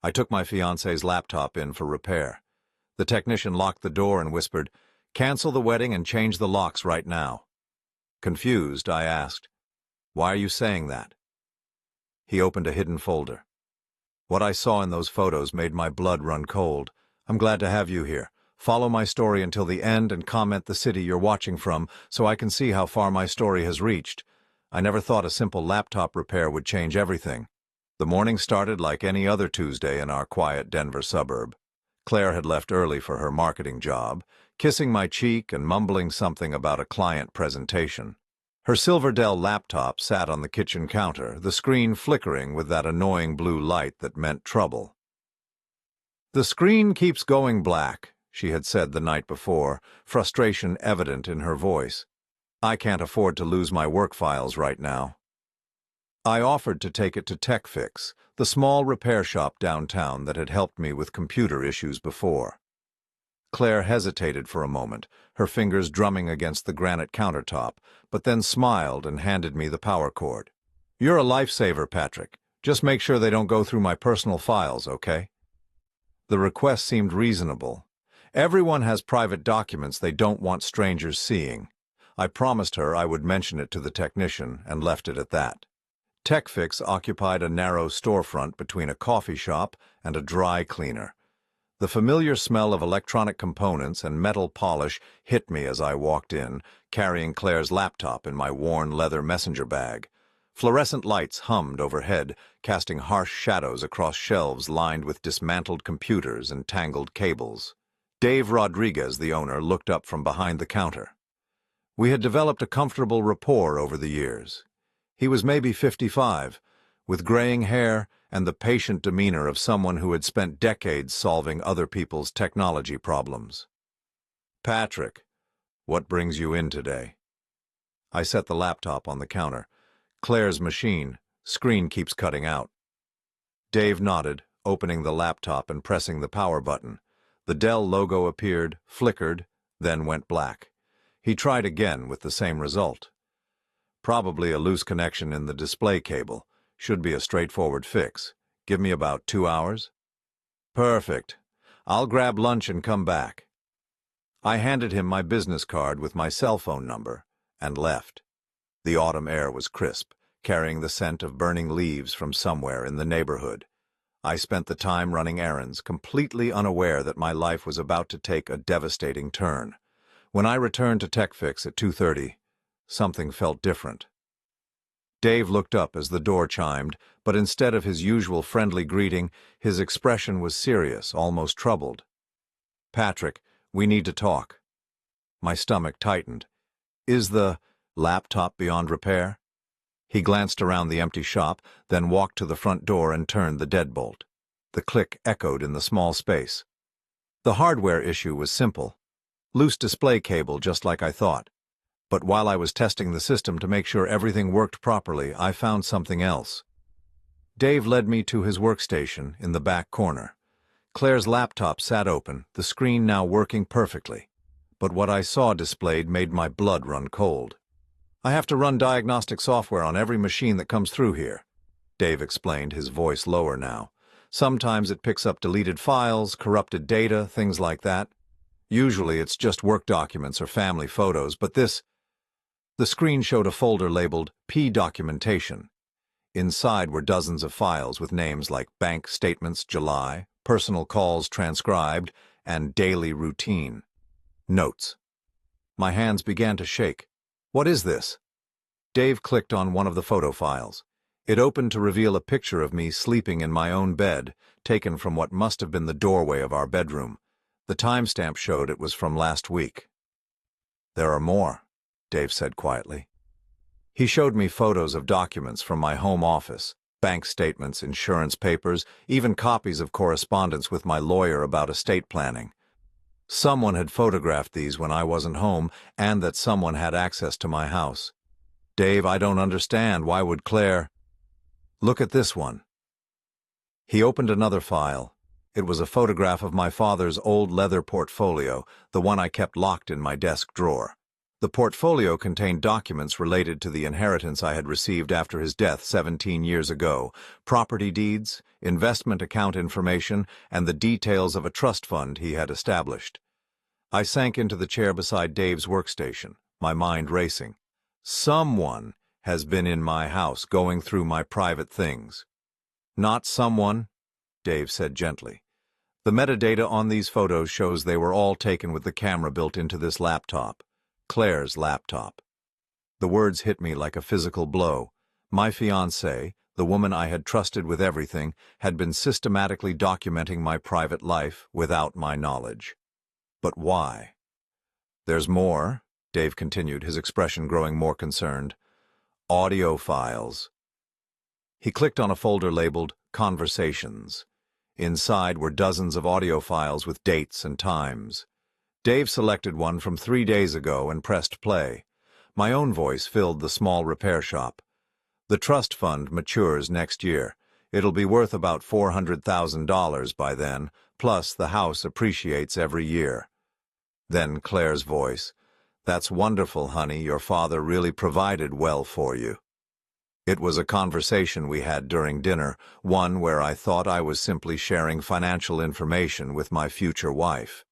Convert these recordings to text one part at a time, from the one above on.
I took my fiance's laptop in for repair. The technician locked the door and whispered, "Cancel the wedding and change the locks right now." Confused, I asked, "Why are you saying that?" He opened a hidden folder. "What I saw in those photos made my blood run cold. I'm glad to have you here. Follow my story until the end and comment the city you're watching from so I can see how far my story has reached. I never thought a simple laptop repair would change everything." The morning started like any other Tuesday in our quiet Denver suburb. Claire had left early for her marketing job, kissing my cheek and mumbling something about a client presentation. Her silver Dell laptop sat on the kitchen counter, the screen flickering with that annoying blue light that meant trouble. "The screen keeps going black," she had said the night before, frustration evident in her voice. "I can't afford to lose my work files right now." I offered to take it to TechFix, the small repair shop downtown that had helped me with computer issues before. Claire hesitated for a moment, her fingers drumming against the granite countertop, but then smiled and handed me the power cord. "You're a lifesaver, Patrick. Just make sure they don't go through my personal files, okay?" The request seemed reasonable. Everyone has private documents they don't want strangers seeing. I promised her I would mention it to the technician and left it at that. TechFix occupied a narrow storefront between a coffee shop and a dry cleaner. The familiar smell of electronic components and metal polish hit me as I walked in, carrying Claire's laptop in my worn leather messenger bag. Fluorescent lights hummed overhead, casting harsh shadows across shelves lined with dismantled computers and tangled cables. Dave Rodriguez, the owner, looked up from behind the counter. We had developed a comfortable rapport over the years. He was maybe 55, with graying hair and the patient demeanor of someone who had spent decades solving other people's technology problems. "Patrick, what brings you in today?" I set the laptop on the counter. "Claire's machine. Screen keeps cutting out." Dave nodded, opening the laptop and pressing the power button. The Dell logo appeared, flickered, then went black. He tried again with the same result. "Probably a loose connection in the display cable. Should be a straightforward fix. Give me about 2 hours?" "Perfect. I'll grab lunch and come back." I handed him my business card with my cell phone number and left. The autumn air was crisp, carrying the scent of burning leaves from somewhere in the neighborhood. I spent the time running errands, completely unaware that my life was about to take a devastating turn. When I returned to TechFix at 2:30, something felt different. Dave looked up as the door chimed, but instead of his usual friendly greeting, his expression was serious, almost troubled. "Patrick, we need to talk." My stomach tightened. "Is the laptop beyond repair?" He glanced around the empty shop, then walked to the front door and turned the deadbolt. The click echoed in the small space. The hardware issue was simple. Loose display cable, just like I thought. But while I was testing the system to make sure everything worked properly, I found something else. Dave led me to his workstation in the back corner. Claire's laptop sat open, the screen now working perfectly. But what I saw displayed made my blood run cold. "I have to run diagnostic software on every machine that comes through here," Dave explained, his voice lower now. "Sometimes it picks up deleted files, corrupted data, things like that. Usually it's just work documents or family photos, but this..." The screen showed a folder labeled P Documentation. Inside were dozens of files with names like Bank Statements July, Personal Calls Transcribed, and Daily Routine. Notes. My hands began to shake. "What is this?" Dave clicked on one of the photo files. It opened to reveal a picture of me sleeping in my own bed, taken from what must have been the doorway of our bedroom. The timestamp showed it was from last week. "There are more," Dave said quietly. He showed me photos of documents from my home office, bank statements, insurance papers, even copies of correspondence with my lawyer about estate planning. Someone had photographed these when I wasn't home, and that someone had access to my house. "Dave, I don't understand. Why would Claire—" "Look at this one." He opened another file. It was a photograph of my father's old leather portfolio, the one I kept locked in my desk drawer. The portfolio contained documents related to the inheritance I had received after his death 17 years ago, property deeds, investment account information, and the details of a trust fund he had established. I sank into the chair beside Dave's workstation, my mind racing. Someone has been in my house going through my private things. Not someone, Dave said gently. The metadata on these photos shows they were all taken with the camera built into this laptop. Claire's laptop. The words hit me like a physical blow. My fiancée, the woman I had trusted with everything, had been systematically documenting my private life without my knowledge. But why? There's more, Dave continued, his expression growing more concerned. Audio files. He clicked on a folder labeled Conversations. Inside were dozens of audio files with dates and times. Dave selected one from 3 days ago and pressed play. My own voice filled the small repair shop. The trust fund matures next year. It'll be worth about $400,000 by then, plus the house appreciates every year. Then Claire's voice. That's wonderful, honey. Your father really provided well for you. It was a conversation we had during dinner, one where I thought I was simply sharing financial information with my future wife.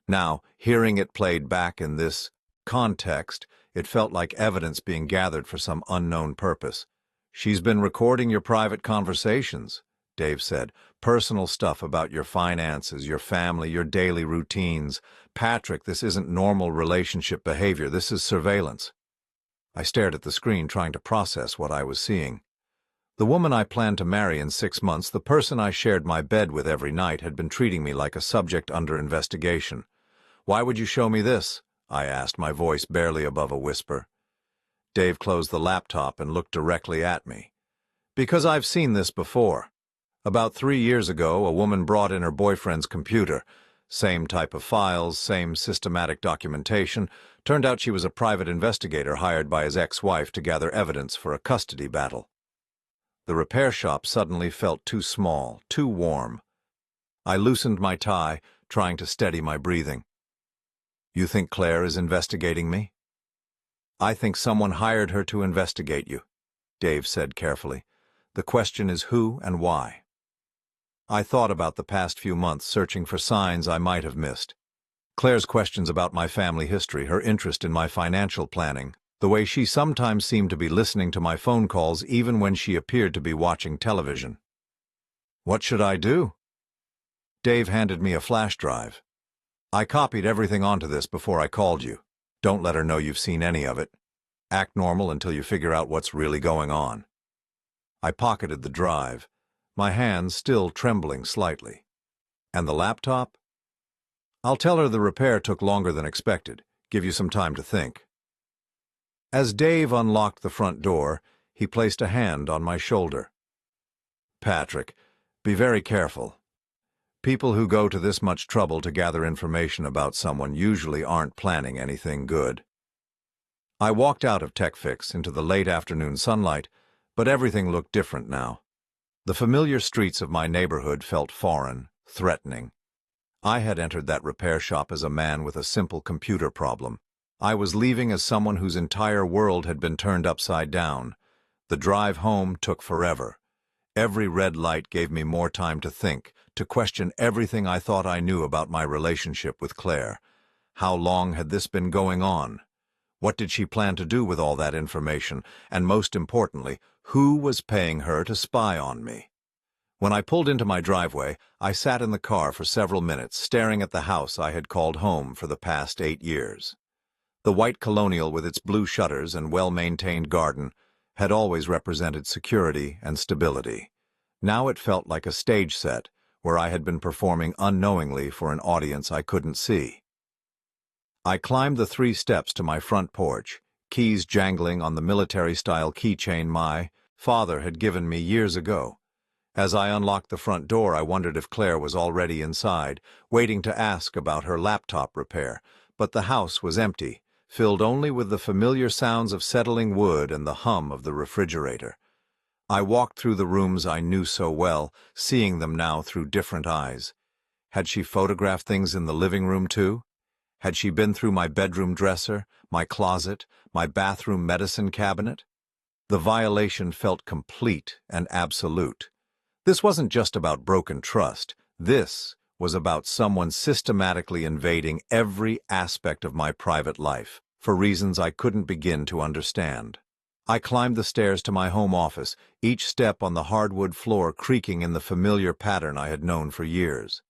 Now, hearing it played back in this context, it felt like evidence being gathered for some unknown purpose. She's been recording your private conversations, Dave said. Personal stuff about your finances, your family, your daily routines. Patrick, this isn't normal relationship behavior. This is surveillance. I stared at the screen, trying to process what I was seeing. The woman I planned to marry in 6 months, the person I shared my bed with every night, had been treating me like a subject under investigation. Why would you show me this? I asked, my voice barely above a whisper. Dave closed the laptop and looked directly at me. Because I've seen this before. About 3 years ago, a woman brought in her boyfriend's computer. Same type of files, same systematic documentation. Turned out she was a private investigator hired by his ex-wife to gather evidence for a custody battle. The repair shop suddenly felt too small, too warm. I loosened my tie, trying to steady my breathing. You think Claire is investigating me? I think someone hired her to investigate you, Dave said carefully. The question is who and why. I thought about the past few months, searching for signs I might have missed. Claire's questions about my family history, her interest in my financial planning, the way she sometimes seemed to be listening to my phone calls even when she appeared to be watching television. What should I do? Dave handed me a flash drive. I copied everything onto this before I called you. Don't let her know you've seen any of it. Act normal until you figure out what's really going on. I pocketed the drive, my hands still trembling slightly. And the laptop? I'll tell her the repair took longer than expected. Give you some time to think. As Dave unlocked the front door, he placed a hand on my shoulder. Patrick, be very careful. People who go to this much trouble to gather information about someone usually aren't planning anything good. I walked out of TechFix into the late afternoon sunlight, but everything looked different now. The familiar streets of my neighborhood felt foreign, threatening. I had entered that repair shop as a man with a simple computer problem. I was leaving as someone whose entire world had been turned upside down. The drive home took forever. Every red light gave me more time to think, to question everything I thought I knew about my relationship with Claire. How long had this been going on? What did she plan to do with all that information? And most importantly, who was paying her to spy on me? When I pulled into my driveway, I sat in the car for several minutes, staring at the house I had called home for the past 8 years. The white colonial with its blue shutters and well-maintained garden had always represented security and stability. Now it felt like a stage set where I had been performing unknowingly for an audience I couldn't see. I climbed the 3 steps to my front porch, keys jangling on the military-style keychain my father had given me years ago. As I unlocked the front door, I wondered if Claire was already inside, waiting to ask about her laptop repair, but the house was empty, filled only with the familiar sounds of settling wood and the hum of the refrigerator. I walked through the rooms I knew so well, seeing them now through different eyes. Had she photographed things in the living room too? Had she been through my bedroom dresser, my closet, my bathroom medicine cabinet? The violation felt complete and absolute. This wasn't just about broken trust. This was about someone systematically invading every aspect of my private life, for reasons I couldn't begin to understand. I climbed the stairs to my home office, each step on the hardwood floor creaking in the familiar pattern I had known for years.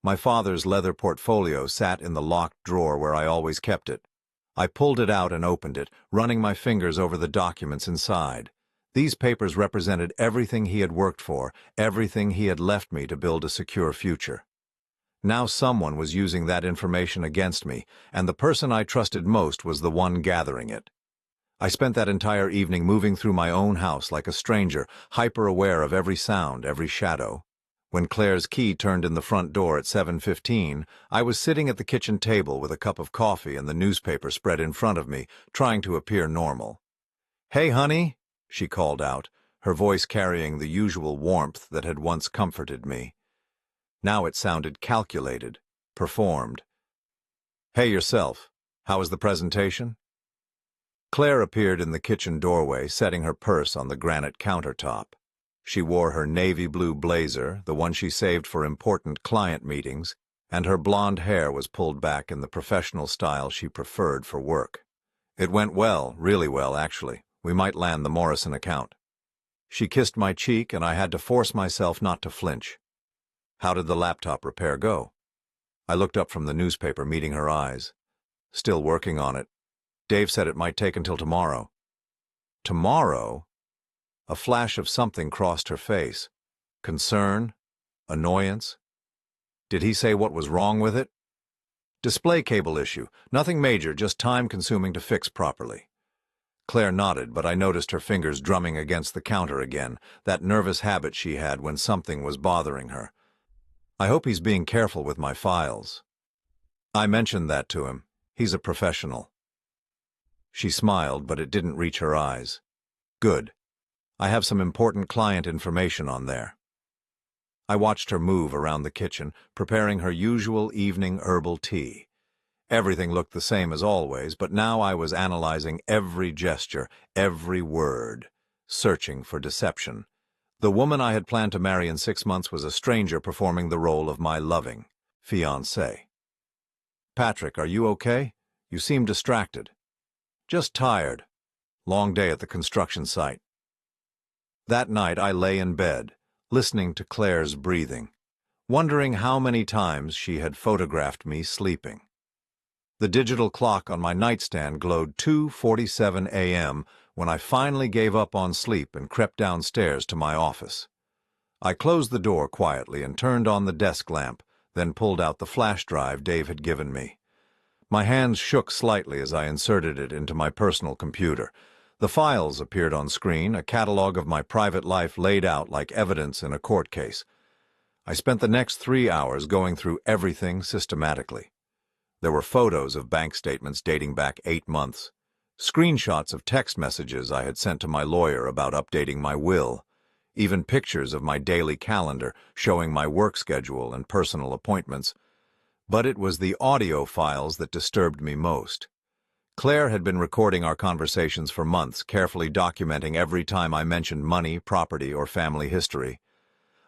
My father's leather portfolio sat in the locked drawer where I always kept it. I pulled it out and opened it, running my fingers over the documents inside. These papers represented everything he had worked for, everything he had left me to build a secure future. Now someone was using that information against me, and the person I trusted most was the one gathering it. I spent that entire evening moving through my own house like a stranger, hyper-aware of every sound, every shadow. When Claire's key turned in the front door at 7:15, I was sitting at the kitchen table with a cup of coffee and the newspaper spread in front of me, trying to appear normal. "Hey, honey," she called out, her voice carrying the usual warmth that had once comforted me. Now it sounded calculated, performed. "Hey yourself, how was the presentation?" Claire appeared in the kitchen doorway, setting her purse on the granite countertop. She wore her navy blue blazer, the one she saved for important client meetings, and her blonde hair was pulled back in the professional style she preferred for work. "It went well, really well, actually. We might land the Morrison account." She kissed my cheek, and I had to force myself not to flinch. "How did the laptop repair go?" I looked up from the newspaper, meeting her eyes. "Still working on it. Dave said it might take until tomorrow." "Tomorrow?" A flash of something crossed her face. Concern? Annoyance? "Did he say what was wrong with it?" "Display cable issue. Nothing major, just time-consuming to fix properly." Claire nodded, but I noticed her fingers drumming against the counter again, that nervous habit she had when something was bothering her. "I hope he's being careful with my files." I mentioned that to him. He's a professional. She smiled, but it didn't reach her eyes. "Good. I have some important client information on there." I watched her move around the kitchen, preparing her usual evening herbal tea. Everything looked the same as always, but now I was analyzing every gesture, every word, searching for deception. The woman I had planned to marry in 6 months was a stranger performing the role of my loving fiancé. "Patrick, are you okay? You seem distracted." "Just tired. Long day at the construction site." That night I lay in bed, listening to Claire's breathing, wondering how many times she had photographed me sleeping. The digital clock on my nightstand glowed 2:47 a.m. when I finally gave up on sleep and crept downstairs to my office. I closed the door quietly and turned on the desk lamp, then pulled out the flash drive Dave had given me. My hands shook slightly as I inserted it into my personal computer. The files appeared on screen, a catalog of my private life laid out like evidence in a court case. I spent the next 3 hours going through everything systematically. There were photos of bank statements dating back 8 months, screenshots of text messages I had sent to my lawyer about updating my will, even pictures of my daily calendar showing my work schedule and personal appointments. But it was the audio files that disturbed me most. Claire had been recording our conversations for months, carefully documenting every time I mentioned money, property, or family history.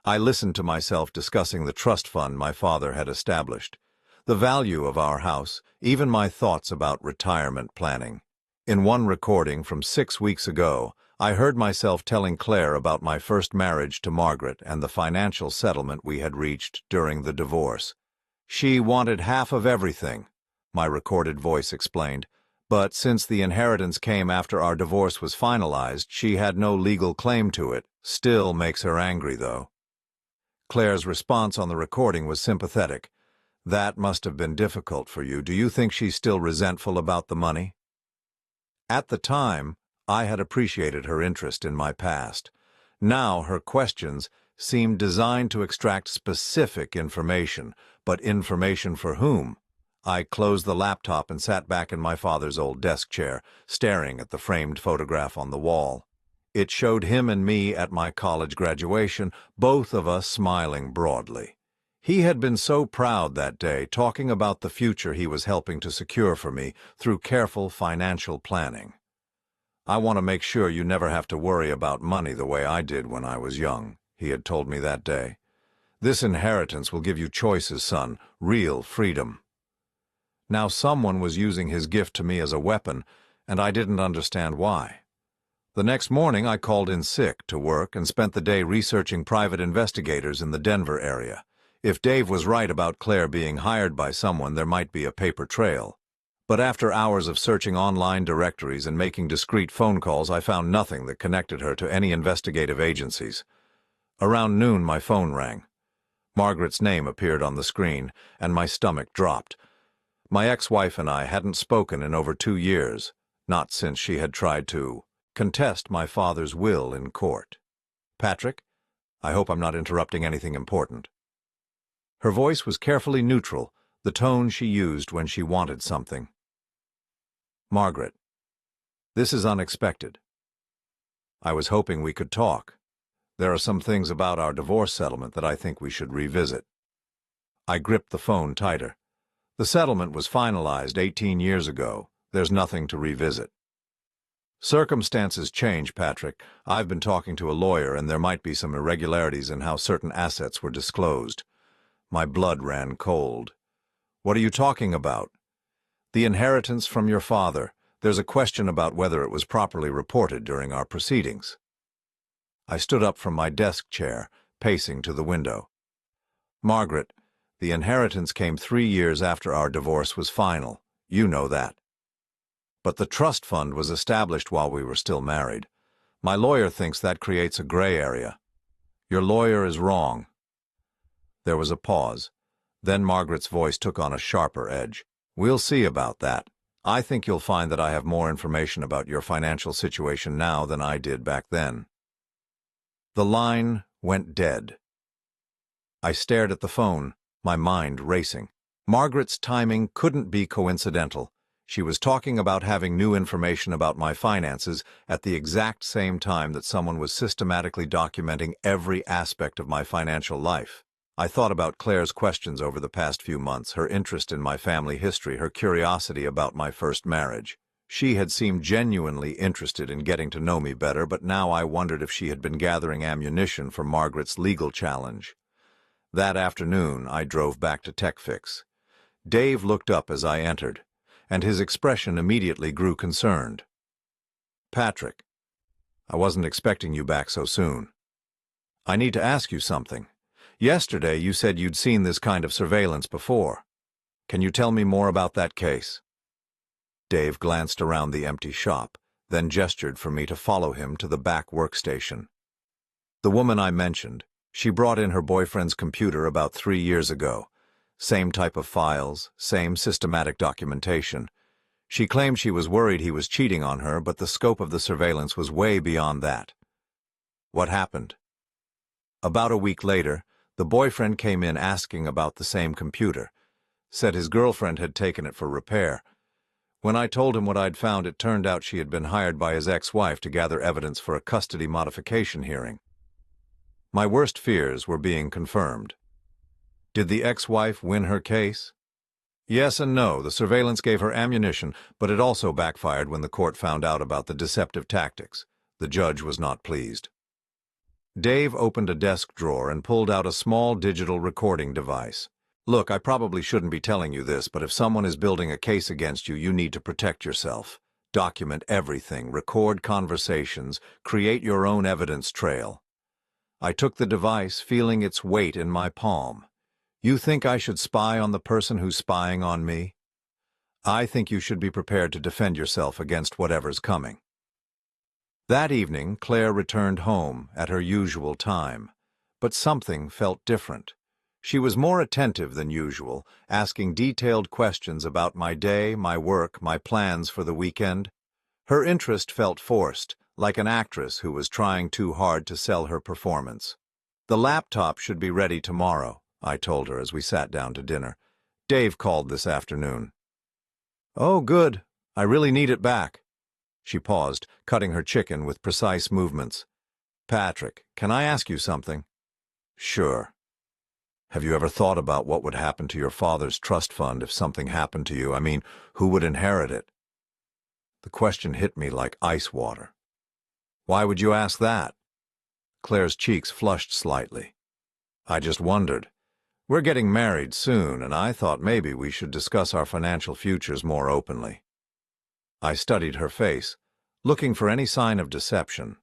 I listened to myself discussing the trust fund my father had established, the value of our house, even my thoughts about retirement planning. In one recording from 6 weeks ago, I heard myself telling Claire about my first marriage to Margaret and the financial settlement we had reached during the divorce. "She wanted half of everything," my recorded voice explained, "but since the inheritance came after our divorce was finalized, she had no legal claim to it. Still makes her angry, though." Claire's response on the recording was sympathetic. "That must have been difficult for you. Do you think she's still resentful about the money?" At the time, I had appreciated her interest in my past. Now her questions seemed designed to extract specific information, but information for whom? I closed the laptop and sat back in my father's old desk chair, staring at the framed photograph on the wall. It showed him and me at my college graduation, both of us smiling broadly. He had been so proud that day, talking about the future he was helping to secure for me through careful financial planning. "I want to make sure you never have to worry about money the way I did when I was young," he had told me that day. "This inheritance will give you choices, son, real freedom." Now someone was using his gift to me as a weapon, and I didn't understand why. The next morning I called in sick to work and spent the day researching private investigators in the Denver area. If Dave was right about Claire being hired by someone, there might be a paper trail. But after hours of searching online directories and making discreet phone calls, I found nothing that connected her to any investigative agencies. Around noon, my phone rang. Margaret's name appeared on the screen, and my stomach dropped. My ex-wife and I hadn't spoken in over 2 years, not since she had tried to contest my father's will in court. "Patrick, I hope I'm not interrupting anything important." Her voice was carefully neutral, the tone she used when she wanted something. "Margaret, this is unexpected. I was hoping we could talk. There are some things about our divorce settlement that I think we should revisit." I gripped the phone tighter. "The settlement was finalized 18 years ago. There's nothing to revisit." "Circumstances change, Patrick. I've been talking to a lawyer, and there might be some irregularities in how certain assets were disclosed." My blood ran cold. "What are you talking about?" "The inheritance from your father. There's a question about whether it was properly reported during our proceedings." I stood up from my desk chair, pacing to the window. "Margaret, the inheritance came 3 years after our divorce was final. You know that. But the trust fund was established while we were still married. My lawyer thinks that creates a gray area." "Your lawyer is wrong." There was a pause. Then Margaret's voice took on a sharper edge. "We'll see about that. I think you'll find that I have more information about your financial situation now than I did back then." The line went dead. I stared at the phone, my mind racing. Margaret's timing couldn't be coincidental. She was talking about having new information about my finances at the exact same time that someone was systematically documenting every aspect of my financial life. I thought about Claire's questions over the past few months, her interest in my family history, her curiosity about my first marriage. She had seemed genuinely interested in getting to know me better, but now I wondered if she had been gathering ammunition for Margaret's legal challenge. That afternoon, I drove back to TechFix. Dave looked up as I entered, and his expression immediately grew concerned. "Patrick, I wasn't expecting you back so soon. I need to ask you something. Yesterday, you said you'd seen this kind of surveillance before. Can you tell me more about that case?" Dave glanced around the empty shop, then gestured for me to follow him to the back workstation. "The woman I mentioned, she brought in her boyfriend's computer about 3 years ago. Same type of files, same systematic documentation. She claimed she was worried he was cheating on her, but the scope of the surveillance was way beyond that." "What happened?" "About a week later, the boyfriend came in asking about the same computer. Said his girlfriend had taken it for repair. When I told him what I'd found, it turned out she had been hired by his ex-wife to gather evidence for a custody modification hearing." My worst fears were being confirmed. "Did the ex-wife win her case?" "Yes and no. The surveillance gave her ammunition, but it also backfired when the court found out about the deceptive tactics. The judge was not pleased." Dave opened a desk drawer and pulled out a small digital recording device. "Look, I probably shouldn't be telling you this, but if someone is building a case against you, you need to protect yourself. Document everything, record conversations, create your own evidence trail." I took the device, feeling its weight in my palm. "You think I should spy on the person who's spying on me? I think you should be prepared to defend yourself against whatever's coming." That evening, Claire returned home at her usual time, but something felt different. She was more attentive than usual, asking detailed questions about my day, my work, my plans for the weekend. Her interest felt forced, like an actress who was trying too hard to sell her performance. "The laptop should be ready tomorrow," I told her as we sat down to dinner. "Dave called this afternoon." "Oh, good. I really need it back." She paused, cutting her chicken with precise movements. "Patrick, can I ask you something?" "Sure." Have you ever thought about what would happen to your father's trust fund if something happened to you? I mean, who would inherit it? The question hit me like ice water. Why would you ask that? Claire's cheeks flushed slightly. I just wondered. We're getting married soon, and I thought maybe we should discuss our financial futures more openly. I studied her face, looking for any sign of deception.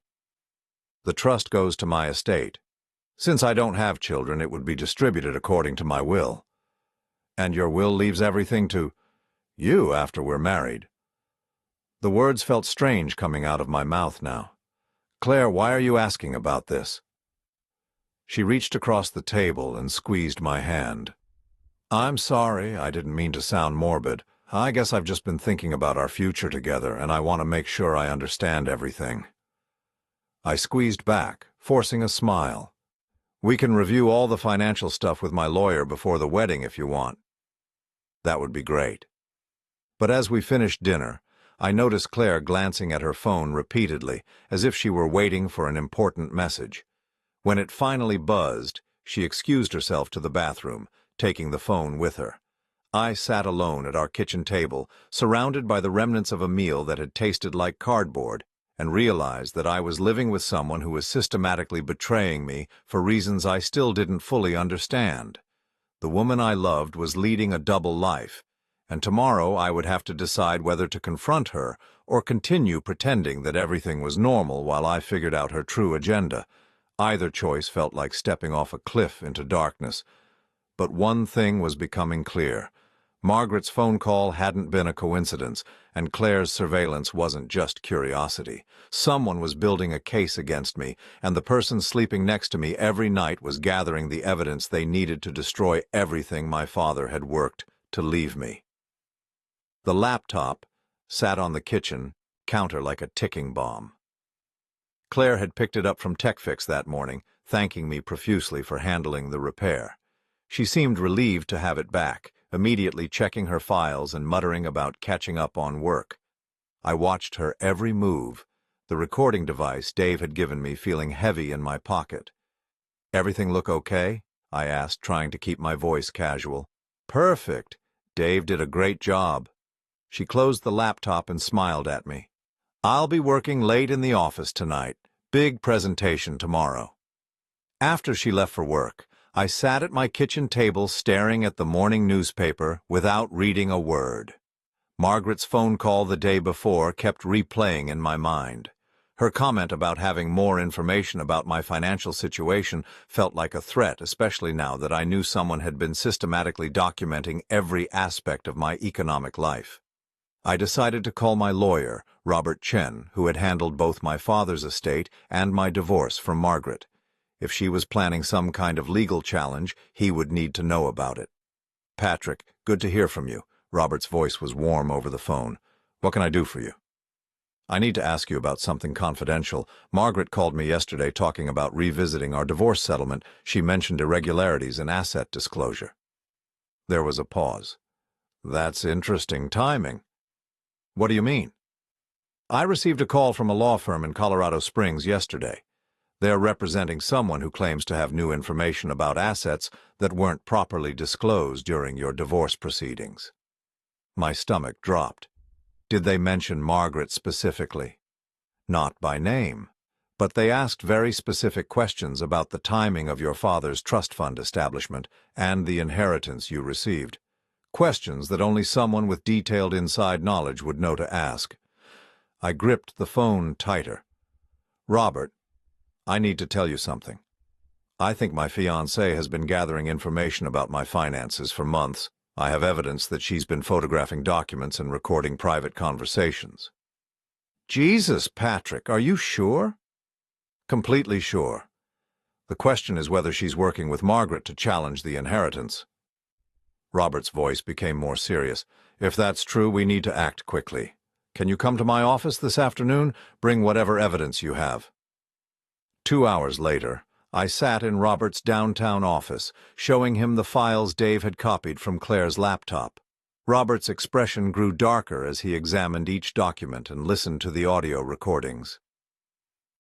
The trust goes to my estate. Since I don't have children, it would be distributed according to my will. And your will leaves everything to you after we're married. The words felt strange coming out of my mouth now. Claire, why are you asking about this? She reached across the table and squeezed my hand. I'm sorry, I didn't mean to sound morbid. I guess I've just been thinking about our future together, and I want to make sure I understand everything. I squeezed back, forcing a smile. We can review all the financial stuff with my lawyer before the wedding if you want. That would be great. But as we finished dinner, I noticed Claire glancing at her phone repeatedly, as if she were waiting for an important message. When it finally buzzed, she excused herself to the bathroom, taking the phone with her. I sat alone at our kitchen table, surrounded by the remnants of a meal that had tasted like cardboard, and realized that I was living with someone who was systematically betraying me for reasons I still didn't fully understand. The woman I loved was leading a double life, and tomorrow I would have to decide whether to confront her or continue pretending that everything was normal while I figured out her true agenda. Either choice felt like stepping off a cliff into darkness. But one thing was becoming clear. Margaret's phone call hadn't been a coincidence, and Claire's surveillance wasn't just curiosity. Someone was building a case against me, and the person sleeping next to me every night was gathering the evidence they needed to destroy everything my father had worked to leave me. The laptop sat on the kitchen counter like a ticking bomb. Claire had picked it up from TechFix that morning, thanking me profusely for handling the repair. She seemed relieved to have it back, immediately checking her files and muttering about catching up on work. I watched her every move, the recording device Dave had given me feeling heavy in my pocket. "Everything look okay?" I asked, trying to keep my voice casual. "Perfect. Dave did a great job." She closed the laptop and smiled at me. "I'll be working late in the office tonight. Big presentation tomorrow." After she left for work, I sat at my kitchen table staring at the morning newspaper without reading a word. Margaret's phone call the day before kept replaying in my mind. Her comment about having more information about my financial situation felt like a threat, especially now that I knew someone had been systematically documenting every aspect of my economic life. I decided to call my lawyer, Robert Chen, who had handled both my father's estate and my divorce from Margaret. If she was planning some kind of legal challenge, he would need to know about it. "Patrick, good to hear from you." Robert's voice was warm over the phone. "What can I do for you?" "I need to ask you about something confidential. Margaret called me yesterday talking about revisiting our divorce settlement. She mentioned irregularities in asset disclosure." There was a pause. "That's interesting timing." "What do you mean?" "I received a call from a law firm in Colorado Springs yesterday. They're representing someone who claims to have new information about assets that weren't properly disclosed during your divorce proceedings." My stomach dropped. "Did they mention Margaret specifically?" "Not by name, but they asked very specific questions about the timing of your father's trust fund establishment and the inheritance you received. Questions that only someone with detailed inside knowledge would know to ask." I gripped the phone tighter. "Robert, I need to tell you something. I think my fiancée has been gathering information about my finances for months. I have evidence that she's been photographing documents and recording private conversations." "Jesus, Patrick, are you sure?" "Completely sure. The question is whether she's working with Margaret to challenge the inheritance." Robert's voice became more serious. "If that's true, we need to act quickly. Can you come to my office this afternoon? Bring whatever evidence you have." 2 hours later, I sat in Robert's downtown office, showing him the files Dave had copied from Claire's laptop. Robert's expression grew darker as he examined each document and listened to the audio recordings.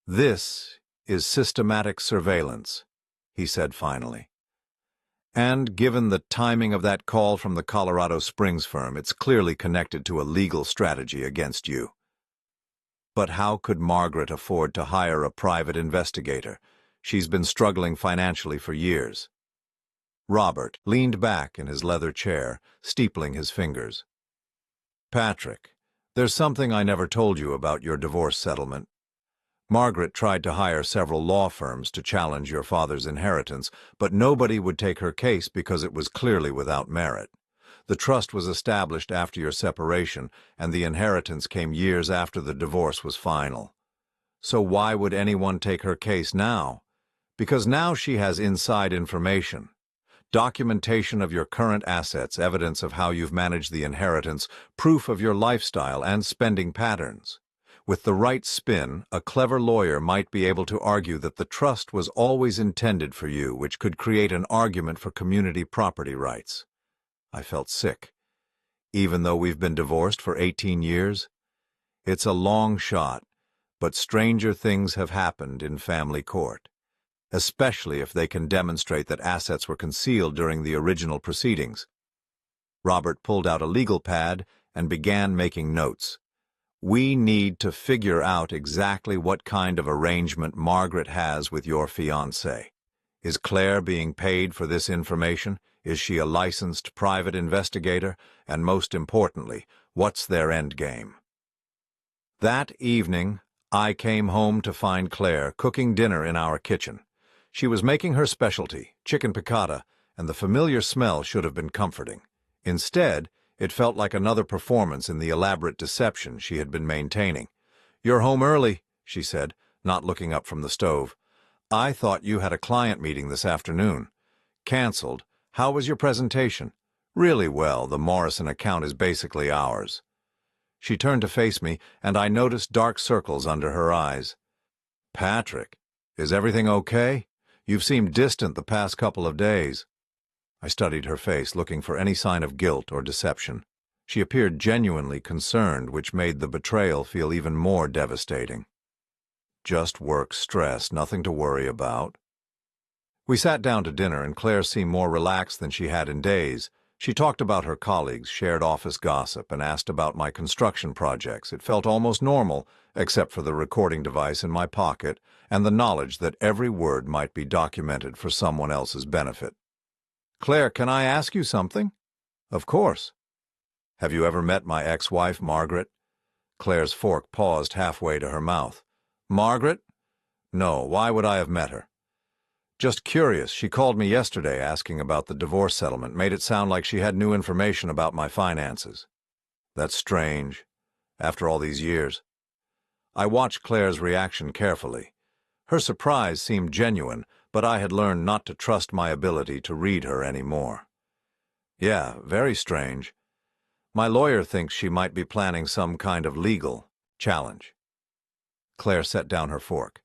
"This is systematic surveillance," he said finally. And given the timing of that call from the Colorado Springs firm, it's clearly connected to a legal strategy against you. But how could Margaret afford to hire a private investigator? She's been struggling financially for years. Robert leaned back in his leather chair, steepling his fingers. Patrick, there's something I never told you about your divorce settlement. Margaret tried to hire several law firms to challenge your father's inheritance, but nobody would take her case because it was clearly without merit. The trust was established after your separation, and the inheritance came years after the divorce was final. So why would anyone take her case now? Because now she has inside information. Documentation of your current assets, evidence of how you've managed the inheritance, proof of your lifestyle and spending patterns. With the right spin, a clever lawyer might be able to argue that the trust was always intended for you, which could create an argument for community property rights. I felt sick. Even though we've been divorced for 18 years, it's a long shot, but stranger things have happened in family court, especially if they can demonstrate that assets were concealed during the original proceedings. Robert pulled out a legal pad and began making notes. We need to figure out exactly what kind of arrangement Margaret has with your fiancé. Is Claire being paid for this information? Is she a licensed private investigator? And most importantly, what's their endgame? That evening, I came home to find Claire cooking dinner in our kitchen. She was making her specialty, chicken piccata, and the familiar smell should have been comforting. Instead, it felt like another performance in the elaborate deception she had been maintaining. "You're home early," she said, not looking up from the stove. "I thought you had a client meeting this afternoon." "Canceled. How was your presentation?" "Really well. The Morrison account is basically ours." She turned to face me, and I noticed dark circles under her eyes. "Patrick, is everything okay? You've seemed distant the past couple of days." I studied her face, looking for any sign of guilt or deception. She appeared genuinely concerned, which made the betrayal feel even more devastating. "Just work stress, nothing to worry about." We sat down to dinner, and Claire seemed more relaxed than she had in days. She talked about her colleagues, shared office gossip, and asked about my construction projects. It felt almost normal, except for the recording device in my pocket and the knowledge that every word might be documented for someone else's benefit. "Claire, can I ask you something?" "Of course." "Have you ever met my ex-wife, Margaret?" Claire's fork paused halfway to her mouth. "Margaret? No, why would I have met her?" "Just curious. She called me yesterday asking about the divorce settlement, made it sound like she had new information about my finances." "That's strange, after all these years." I watched Claire's reaction carefully. Her surprise seemed genuine, but I had learned not to trust my ability to read her anymore. "Yeah, very strange. My lawyer thinks she might be planning some kind of legal challenge." Claire set down her fork.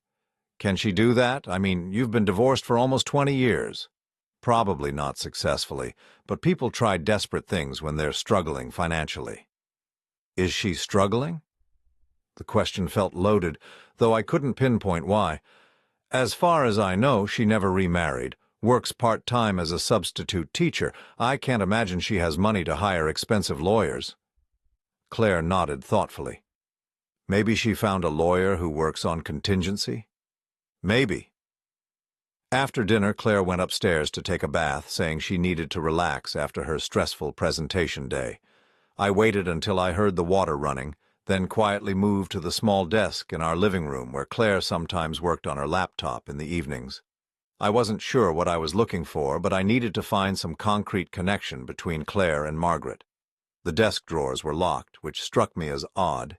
"Can she do that? I mean, you've been divorced for almost 20 years. Probably not successfully, but people try desperate things when they're struggling financially." "Is she struggling?" The question felt loaded, though I couldn't pinpoint why. "As far as I know, she never remarried, works part-time as a substitute teacher. I can't imagine she has money to hire expensive lawyers." Claire nodded thoughtfully. "Maybe she found a lawyer who works on contingency?" "Maybe." After dinner, Claire went upstairs to take a bath, saying she needed to relax after her stressful presentation day. I waited until I heard the water running, then quietly moved to the small desk in our living room where Claire sometimes worked on her laptop in the evenings. I wasn't sure what I was looking for, but I needed to find some concrete connection between Claire and Margaret. The desk drawers were locked, which struck me as odd.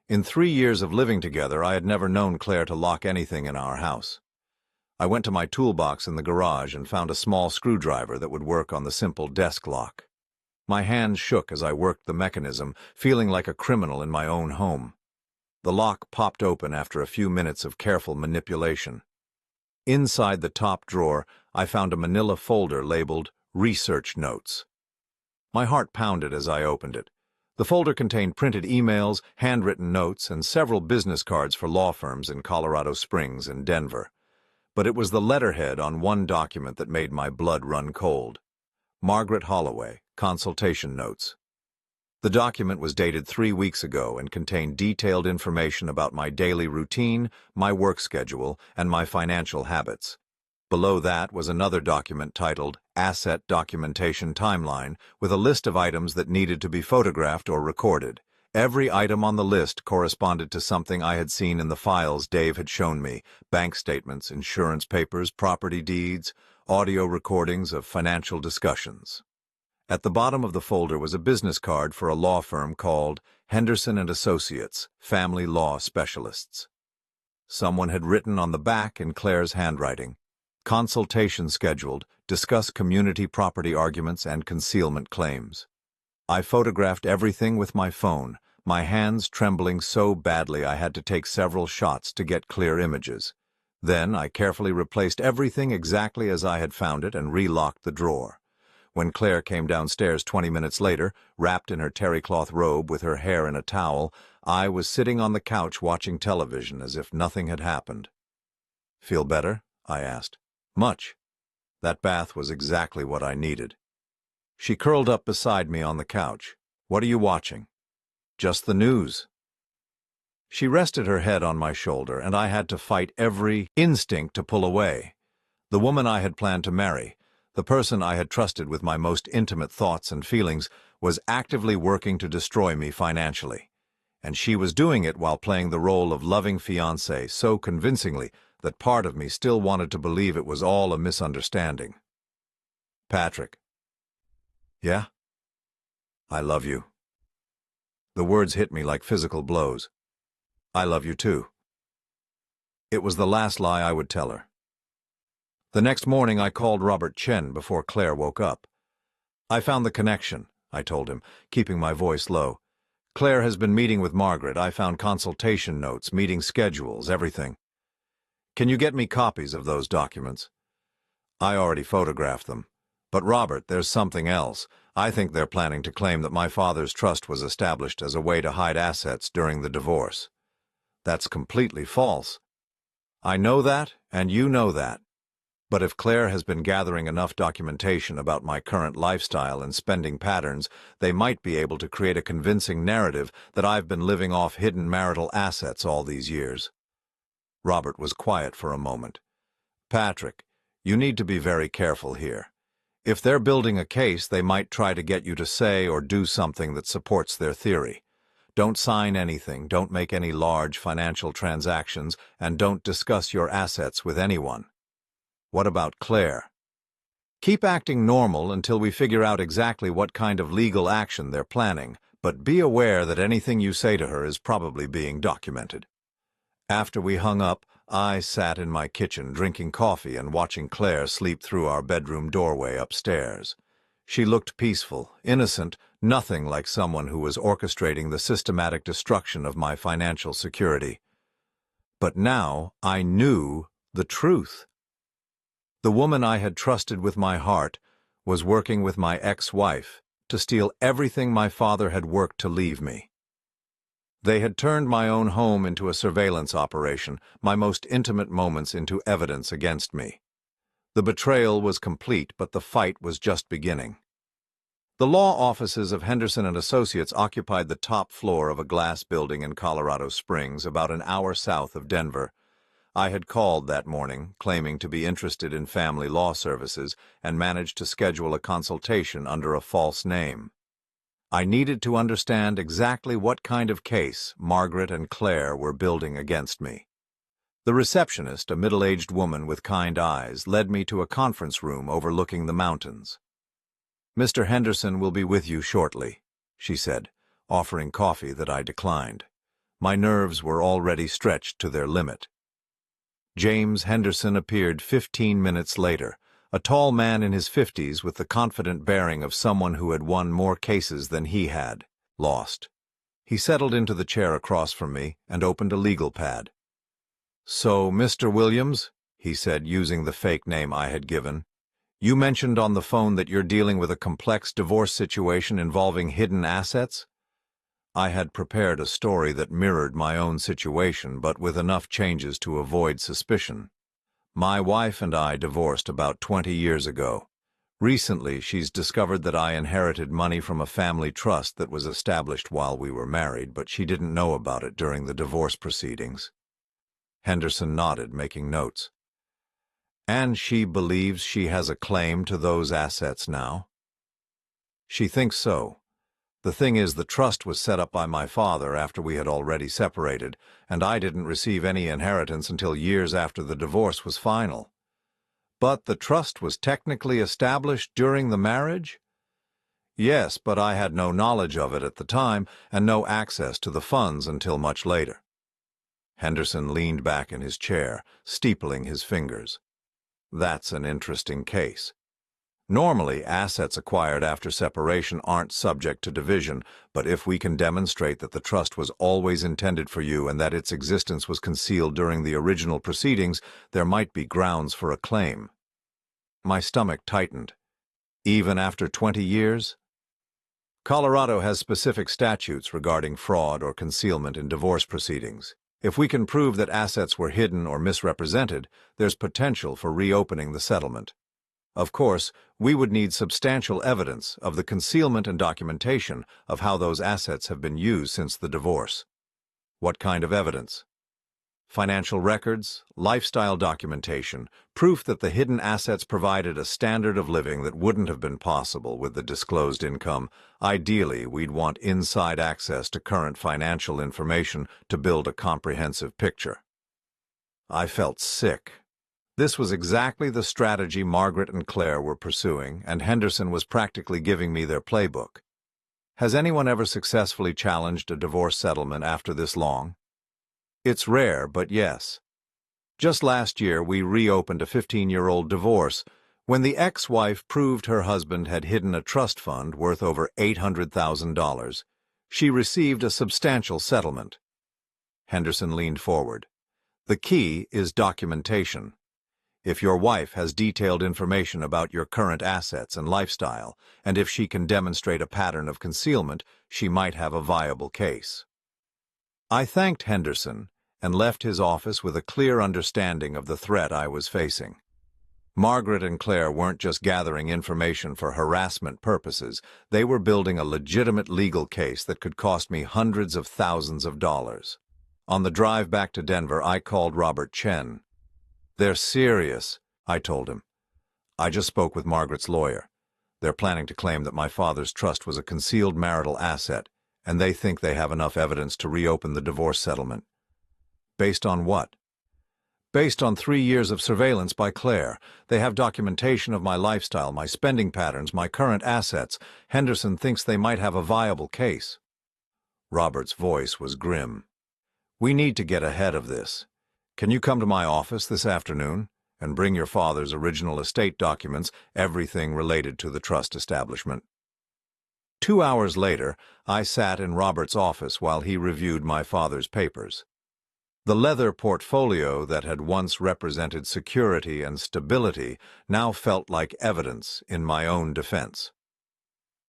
In 3 years of living together, I had never known Claire to lock anything in our house. I went to my toolbox in the garage and found a small screwdriver that would work on the simple desk lock. My hands shook as I worked the mechanism, feeling like a criminal in my own home. The lock popped open after a few minutes of careful manipulation. Inside the top drawer, I found a manila folder labeled Research Notes. My heart pounded as I opened it. The folder contained printed emails, handwritten notes, and several business cards for law firms in Colorado Springs and Denver. but it was the letterhead on one document that made my blood run cold. Margaret Holloway, consultation notes. The document was dated 3 weeks ago and contained detailed information about my daily routine, my work schedule, and my financial habits. Below that was another document titled Asset Documentation Timeline with a list of items that needed to be photographed or recorded. Every item on the list corresponded to something I had seen in the files Dave had shown me: bank statements, insurance papers, property deeds, audio recordings of financial discussions. At the bottom of the folder was a business card for a law firm called Henderson and Associates, Family Law Specialists. Someone had written on the back in Claire's handwriting, "Consultation scheduled, discuss community property arguments and concealment claims." I photographed everything with my phone, my hands trembling so badly I had to take several shots to get clear images. Then I carefully replaced everything exactly as I had found it and relocked the drawer. When Claire came downstairs 20 minutes later, wrapped in her terry-cloth robe with her hair in a towel, I was sitting on the couch watching television as if nothing had happened. "Feel better?" I asked. "Much." That bath was exactly what I needed. She curled up beside me on the couch. "What are you watching?" "Just the news." She rested her head on my shoulder, and I had to fight every instinct to pull away. The woman I had planned to marry, the person I had trusted with my most intimate thoughts and feelings, was actively working to destroy me financially. And she was doing it while playing the role of loving fiancé so convincingly that part of me still wanted to believe it was all a misunderstanding. "Patrick." "Yeah?" "I love you." The words hit me like physical blows. "I love you too." It was the last lie I would tell her. The next morning I called Robert Chen before Claire woke up. "I found the connection," I told him, keeping my voice low. "Claire has been meeting with Margaret. I found consultation notes, meeting schedules, everything. Can you get me copies of those documents?" "I already photographed them. But Robert, there's something else. I think they're planning to claim that my father's trust was established as a way to hide assets during the divorce." "That's completely false." "I know that, and you know that. But if Claire has been gathering enough documentation about my current lifestyle and spending patterns, they might be able to create a convincing narrative that I've been living off hidden marital assets all these years." Robert was quiet for a moment. "Patrick, you need to be very careful here. If they're building a case, they might try to get you to say or do something that supports their theory. Don't sign anything, don't make any large financial transactions, and don't discuss your assets with anyone." "What about Claire?" "Keep acting normal until we figure out exactly what kind of legal action they're planning, but be aware that anything you say to her is probably being documented." After we hung up, I sat in my kitchen drinking coffee and watching Claire sleep through our bedroom doorway upstairs. She looked peaceful, innocent, nothing like someone who was orchestrating the systematic destruction of my financial security. But now I knew the truth. The woman I had trusted with my heart was working with my ex-wife to steal everything my father had worked to leave me. They had turned my own home into a surveillance operation, my most intimate moments into evidence against me. The betrayal was complete, but the fight was just beginning. The law offices of Henderson and Associates occupied the top floor of a glass building in Colorado Springs, about an hour south of Denver. I had called that morning, claiming to be interested in family law services, and managed to schedule a consultation under a false name. I needed to understand exactly what kind of case Margaret and Claire were building against me. The receptionist, a middle-aged woman with kind eyes, led me to a conference room overlooking the mountains. "Mr. Henderson will be with you shortly," she said, offering coffee that I declined. My nerves were already stretched to their limit. James Henderson appeared 15 minutes later, a tall man in his 50s with the confident bearing of someone who had won more cases than he had lost. He settled into the chair across from me and opened a legal pad. "So, Mr. Williams," he said, using the fake name I had given, "you mentioned on the phone that you're dealing with a complex divorce situation involving hidden assets?" I had prepared a story that mirrored my own situation, but with enough changes to avoid suspicion. My wife and I divorced about 20 years ago. Recently, she's discovered that I inherited money from a family trust that was established while we were married, but she didn't know about it during the divorce proceedings. Henderson nodded, making notes. And she believes she has a claim to those assets now? She thinks so. The thing is, the trust was set up by my father after we had already separated, and I didn't receive any inheritance until years after the divorce was final. But the trust was technically established during the marriage? Yes, but I had no knowledge of it at the time and no access to the funds until much later. Henderson leaned back in his chair, steepling his fingers. That's an interesting case. Normally, assets acquired after separation aren't subject to division, but if we can demonstrate that the trust was always intended for you and that its existence was concealed during the original proceedings, there might be grounds for a claim. My stomach tightened. Even after 20 years? Colorado has specific statutes regarding fraud or concealment in divorce proceedings. If we can prove that assets were hidden or misrepresented, there's potential for reopening the settlement. Of course, we would need substantial evidence of the concealment and documentation of how those assets have been used since the divorce. What kind of evidence? Financial records, lifestyle documentation, proof that the hidden assets provided a standard of living that wouldn't have been possible with the disclosed income. Ideally, we'd want inside access to current financial information to build a comprehensive picture. I felt sick. This was exactly the strategy Margaret and Claire were pursuing, and Henderson was practically giving me their playbook. Has anyone ever successfully challenged a divorce settlement after this long? It's rare, but yes. Just last year, we reopened a 15-year-old divorce when the ex-wife proved her husband had hidden a trust fund worth over $800,000. She received a substantial settlement. Henderson leaned forward. The key is documentation. If your wife has detailed information about your current assets and lifestyle, and if she can demonstrate a pattern of concealment, she might have a viable case. I thanked Henderson and left his office with a clear understanding of the threat I was facing. Margaret and Claire weren't just gathering information for harassment purposes, they were building a legitimate legal case that could cost me hundreds of thousands of dollars. On the drive back to Denver, I called Robert Chen. They're serious, I told him. I just spoke with Margaret's lawyer. They're planning to claim that my father's trust was a concealed marital asset, and they think they have enough evidence to reopen the divorce settlement. Based on what? Based on 3 years of surveillance by Claire. They have documentation of my lifestyle, my spending patterns, my current assets. Henderson thinks they might have a viable case. Robert's voice was grim. We need to get ahead of this. Can you come to my office this afternoon and bring your father's original estate documents, everything related to the trust establishment? 2 hours later, I sat in Robert's office while he reviewed my father's papers. The leather portfolio that had once represented security and stability now felt like evidence in my own defense.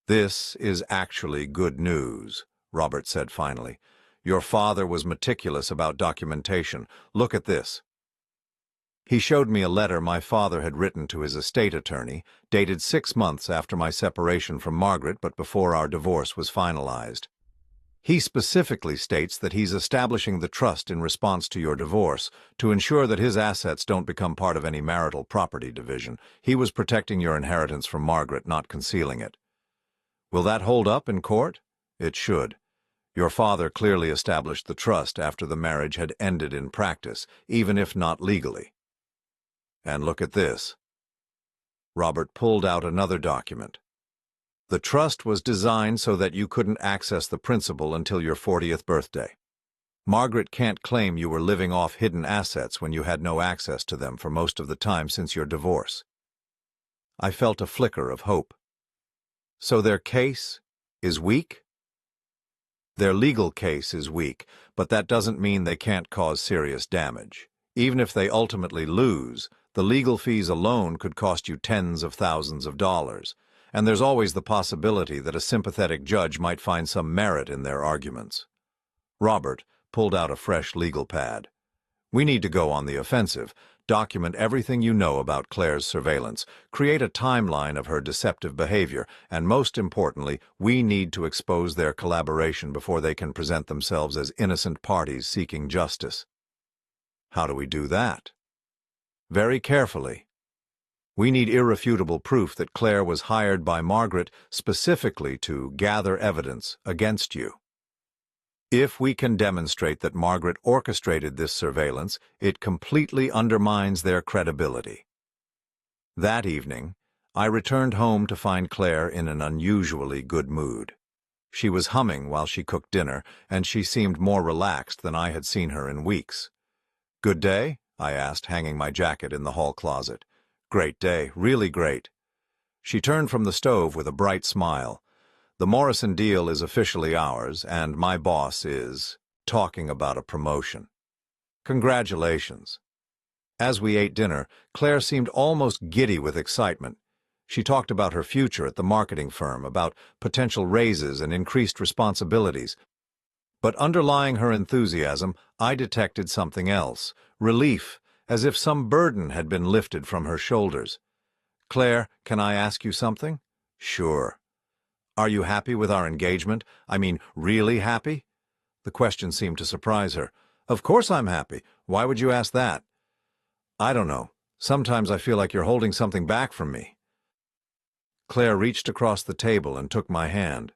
This is actually good news, Robert said finally. Your father was meticulous about documentation. Look at this. He showed me a letter my father had written to his estate attorney, dated 6 months after my separation from Margaret but before our divorce was finalized. He specifically states that he's establishing the trust in response to your divorce to ensure that his assets don't become part of any marital property division. He was protecting your inheritance from Margaret, not concealing it. Will that hold up in court? It should. Your father clearly established the trust after the marriage had ended in practice, even if not legally. And look at this. Robert pulled out another document. The trust was designed so that you couldn't access the principal until your 40th birthday. Margaret can't claim you were living off hidden assets when you had no access to them for most of the time since your divorce. I felt a flicker of hope. So their case is weak? Their legal case is weak, but that doesn't mean they can't cause serious damage. Even if they ultimately lose, the legal fees alone could cost you tens of thousands of dollars, and there's always the possibility that a sympathetic judge might find some merit in their arguments. Robert pulled out a fresh legal pad. We need to go on the offensive, document everything you know about Claire's surveillance, create a timeline of her deceptive behavior, and most importantly, we need to expose their collaboration before they can present themselves as innocent parties seeking justice. How do we do that? Very carefully. We need irrefutable proof that Claire was hired by Margaret specifically to gather evidence against you. If we can demonstrate that Margaret orchestrated this surveillance, it completely undermines their credibility. That evening, I returned home to find Claire in an unusually good mood. She was humming while she cooked dinner, and she seemed more relaxed than I had seen her in weeks. "Good day?" I asked, hanging my jacket in the hall closet. "Great day, really great." She turned from the stove with a bright smile. "The Morrison deal is officially ours, and my boss is talking about a promotion." "Congratulations." As we ate dinner, Claire seemed almost giddy with excitement. She talked about her future at the marketing firm, about potential raises and increased responsibilities. But underlying her enthusiasm, I detected something else, relief, as if some burden had been lifted from her shoulders. "Claire, can I ask you something?" "Sure." "Are you happy with our engagement? I mean, really happy?" The question seemed to surprise her. "Of course I'm happy. Why would you ask that?" "I don't know. Sometimes I feel like you're holding something back from me." Claire reached across the table and took my hand.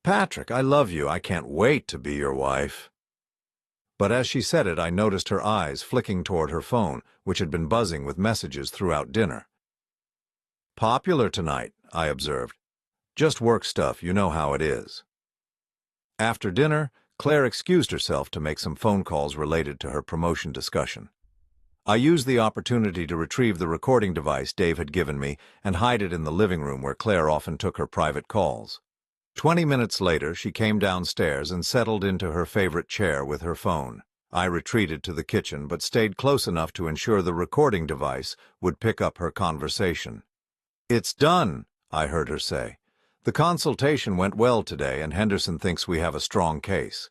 "Patrick, I love you. I can't wait to be your wife." But as she said it, I noticed her eyes flicking toward her phone, which had been buzzing with messages throughout dinner. "Popular tonight," I observed. "Just work stuff, you know how it is." After dinner, Claire excused herself to make some phone calls related to her promotion discussion. I used the opportunity to retrieve the recording device Dave had given me and hide it in the living room where Claire often took her private calls. 20 minutes later, she came downstairs and settled into her favorite chair with her phone. I retreated to the kitchen but stayed close enough to ensure the recording device would pick up her conversation. "It's done," I heard her say. "The consultation went well today, and Henderson thinks we have a strong case."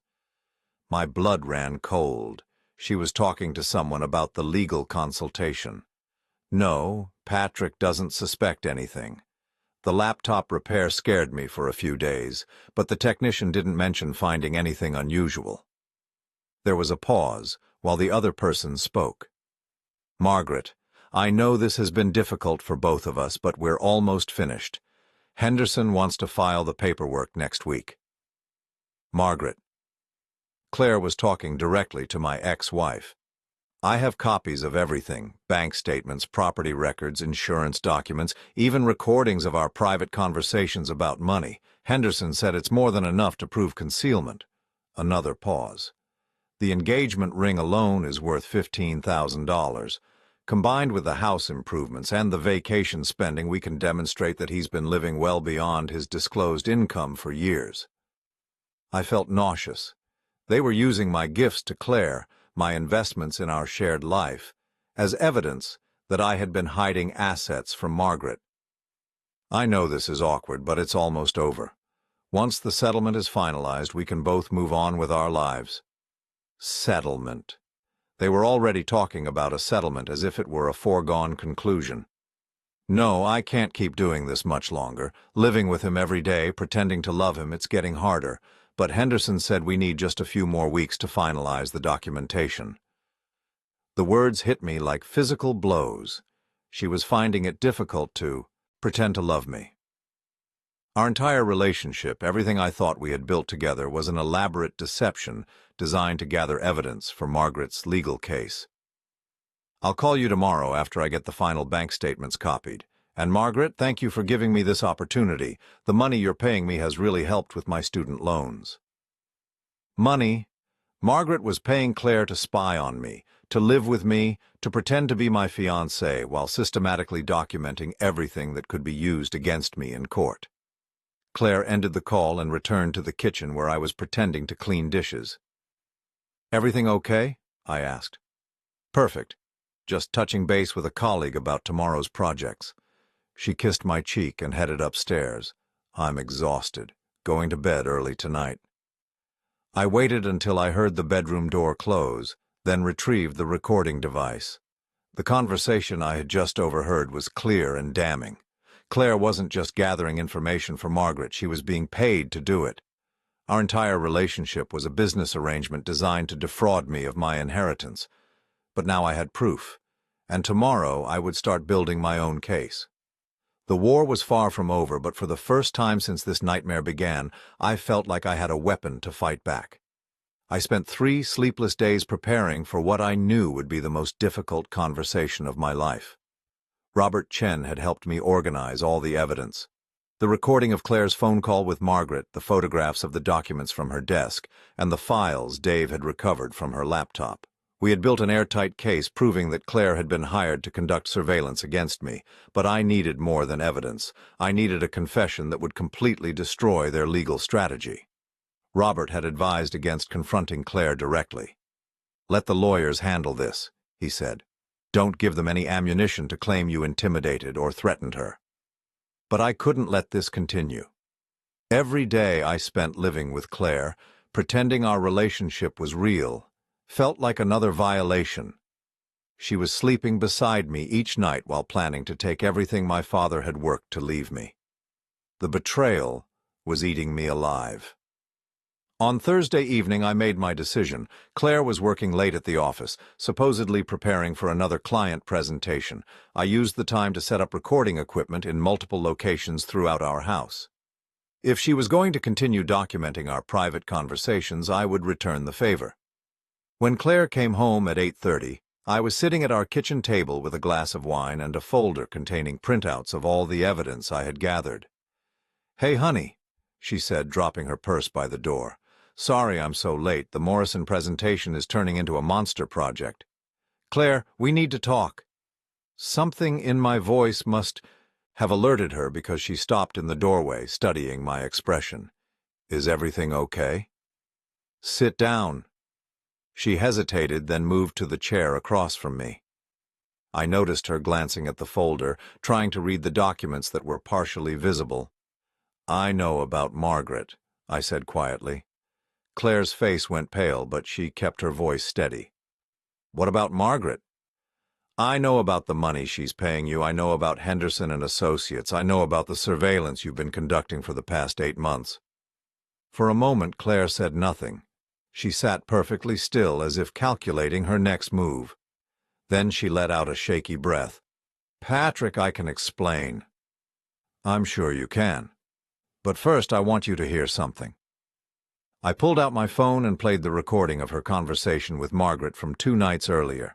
My blood ran cold. She was talking to someone about the legal consultation. No, Patrick doesn't suspect anything. The laptop repair scared me for a few days, but the technician didn't mention finding anything unusual. There was a pause while the other person spoke. "Margaret, I know this has been difficult for both of us, but we're almost finished. Henderson wants to file the paperwork next week." "Margaret." Claire was talking directly to my ex-wife. "I have copies of everything, bank statements, property records, insurance documents, even recordings of our private conversations about money. Henderson said it's more than enough to prove concealment." Another pause. "The engagement ring alone is worth $15,000. Combined with the house improvements and the vacation spending, we can demonstrate that he's been living well beyond his disclosed income for years." I felt nauseous. They were using my gifts to Claire, my investments in our shared life, as evidence that I had been hiding assets from Margaret. "I know this is awkward, but it's almost over. Once the settlement is finalized, we can both move on with our lives." Settlement. They were already talking about a settlement as if it were a foregone conclusion. "No, I can't keep doing this much longer. Living with him every day, pretending to love him, it's getting harder. But Henderson said we need just a few more weeks to finalize the documentation." The words hit me like physical blows. She was finding it difficult to pretend to love me. Our entire relationship, everything I thought we had built together, was an elaborate deception designed to gather evidence for Margaret's legal case. "I'll call you tomorrow after I get the final bank statements copied. And Margaret, thank you for giving me this opportunity. The money you're paying me has really helped with my student loans." Money. Margaret was paying Claire to spy on me, to live with me, to pretend to be my fiancé while systematically documenting everything that could be used against me in court. Claire ended the call and returned to the kitchen where I was pretending to clean dishes. "Everything okay?" I asked. "Perfect. Just touching base with a colleague about tomorrow's projects." She kissed my cheek and headed upstairs. "I'm exhausted. Going to bed early tonight." I waited until I heard the bedroom door close, then retrieved the recording device. The conversation I had just overheard was clear and damning. Claire wasn't just gathering information for Margaret, she was being paid to do it. Our entire relationship was a business arrangement designed to defraud me of my inheritance. But now I had proof, and tomorrow I would start building my own case. The war was far from over, but for the first time since this nightmare began, I felt like I had a weapon to fight back. I spent 3 sleepless days preparing for what I knew would be the most difficult conversation of my life. Robert Chen had helped me organize all the evidence. The recording of Claire's phone call with Margaret, the photographs of the documents from her desk, and the files Dave had recovered from her laptop. We had built an airtight case proving that Claire had been hired to conduct surveillance against me, but I needed more than evidence. I needed a confession that would completely destroy their legal strategy. Robert had advised against confronting Claire directly. "Let the lawyers handle this," he said. "Don't give them any ammunition to claim you intimidated or threatened her." But I couldn't let this continue. Every day I spent living with Claire, pretending our relationship was real, felt like another violation. She was sleeping beside me each night while planning to take everything my father had worked to leave me. The betrayal was eating me alive. On Thursday evening, I made my decision. Claire was working late at the office, supposedly preparing for another client presentation. I used the time to set up recording equipment in multiple locations throughout our house. If she was going to continue documenting our private conversations, I would return the favor. When Claire came home at 8:30, I was sitting at our kitchen table with a glass of wine and a folder containing printouts of all the evidence I had gathered. "Hey, honey," she said, dropping her purse by the door. "Sorry I'm so late. The Morrison presentation is turning into a monster project. Claire, we need to talk." Something in my voice must have alerted her because she stopped in the doorway, studying my expression. "Is everything okay?" "Sit down." She hesitated, then moved to the chair across from me. I noticed her glancing at the folder, trying to read the documents that were partially visible. "I know about Margaret," I said quietly. Claire's face went pale, but she kept her voice steady. "What about Margaret?" "I know about the money she's paying you. I know about Henderson and Associates. I know about the surveillance you've been conducting for the past 8 months. For a moment, Claire said nothing. She sat perfectly still, as if calculating her next move. Then she let out a shaky breath. "Patrick, I can explain." "I'm sure you can. But first, I want you to hear something." I pulled out my phone and played the recording of her conversation with Margaret from 2 nights earlier.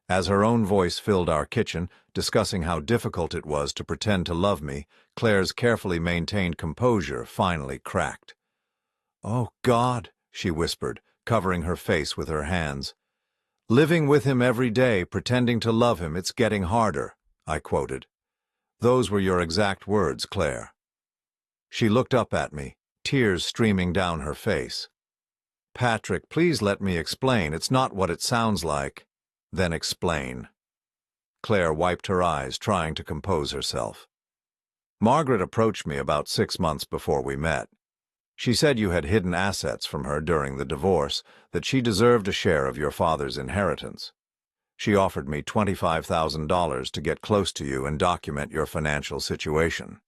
As her own voice filled our kitchen, discussing how difficult it was to pretend to love me, Claire's carefully maintained composure finally cracked. "Oh, God," she whispered, covering her face with her hands. "Living with him every day, pretending to love him, it's getting harder," I quoted. "Those were your exact words, Claire." She looked up at me, tears streaming down her face. "Patrick, please let me explain. It's not what it sounds like." "Then explain." Claire wiped her eyes, trying to compose herself. "Margaret approached me about 6 months before we met. She said you had hidden assets from her during the divorce, that she deserved a share of your father's inheritance. She offered me $25,000 to get close to you and document your financial situation.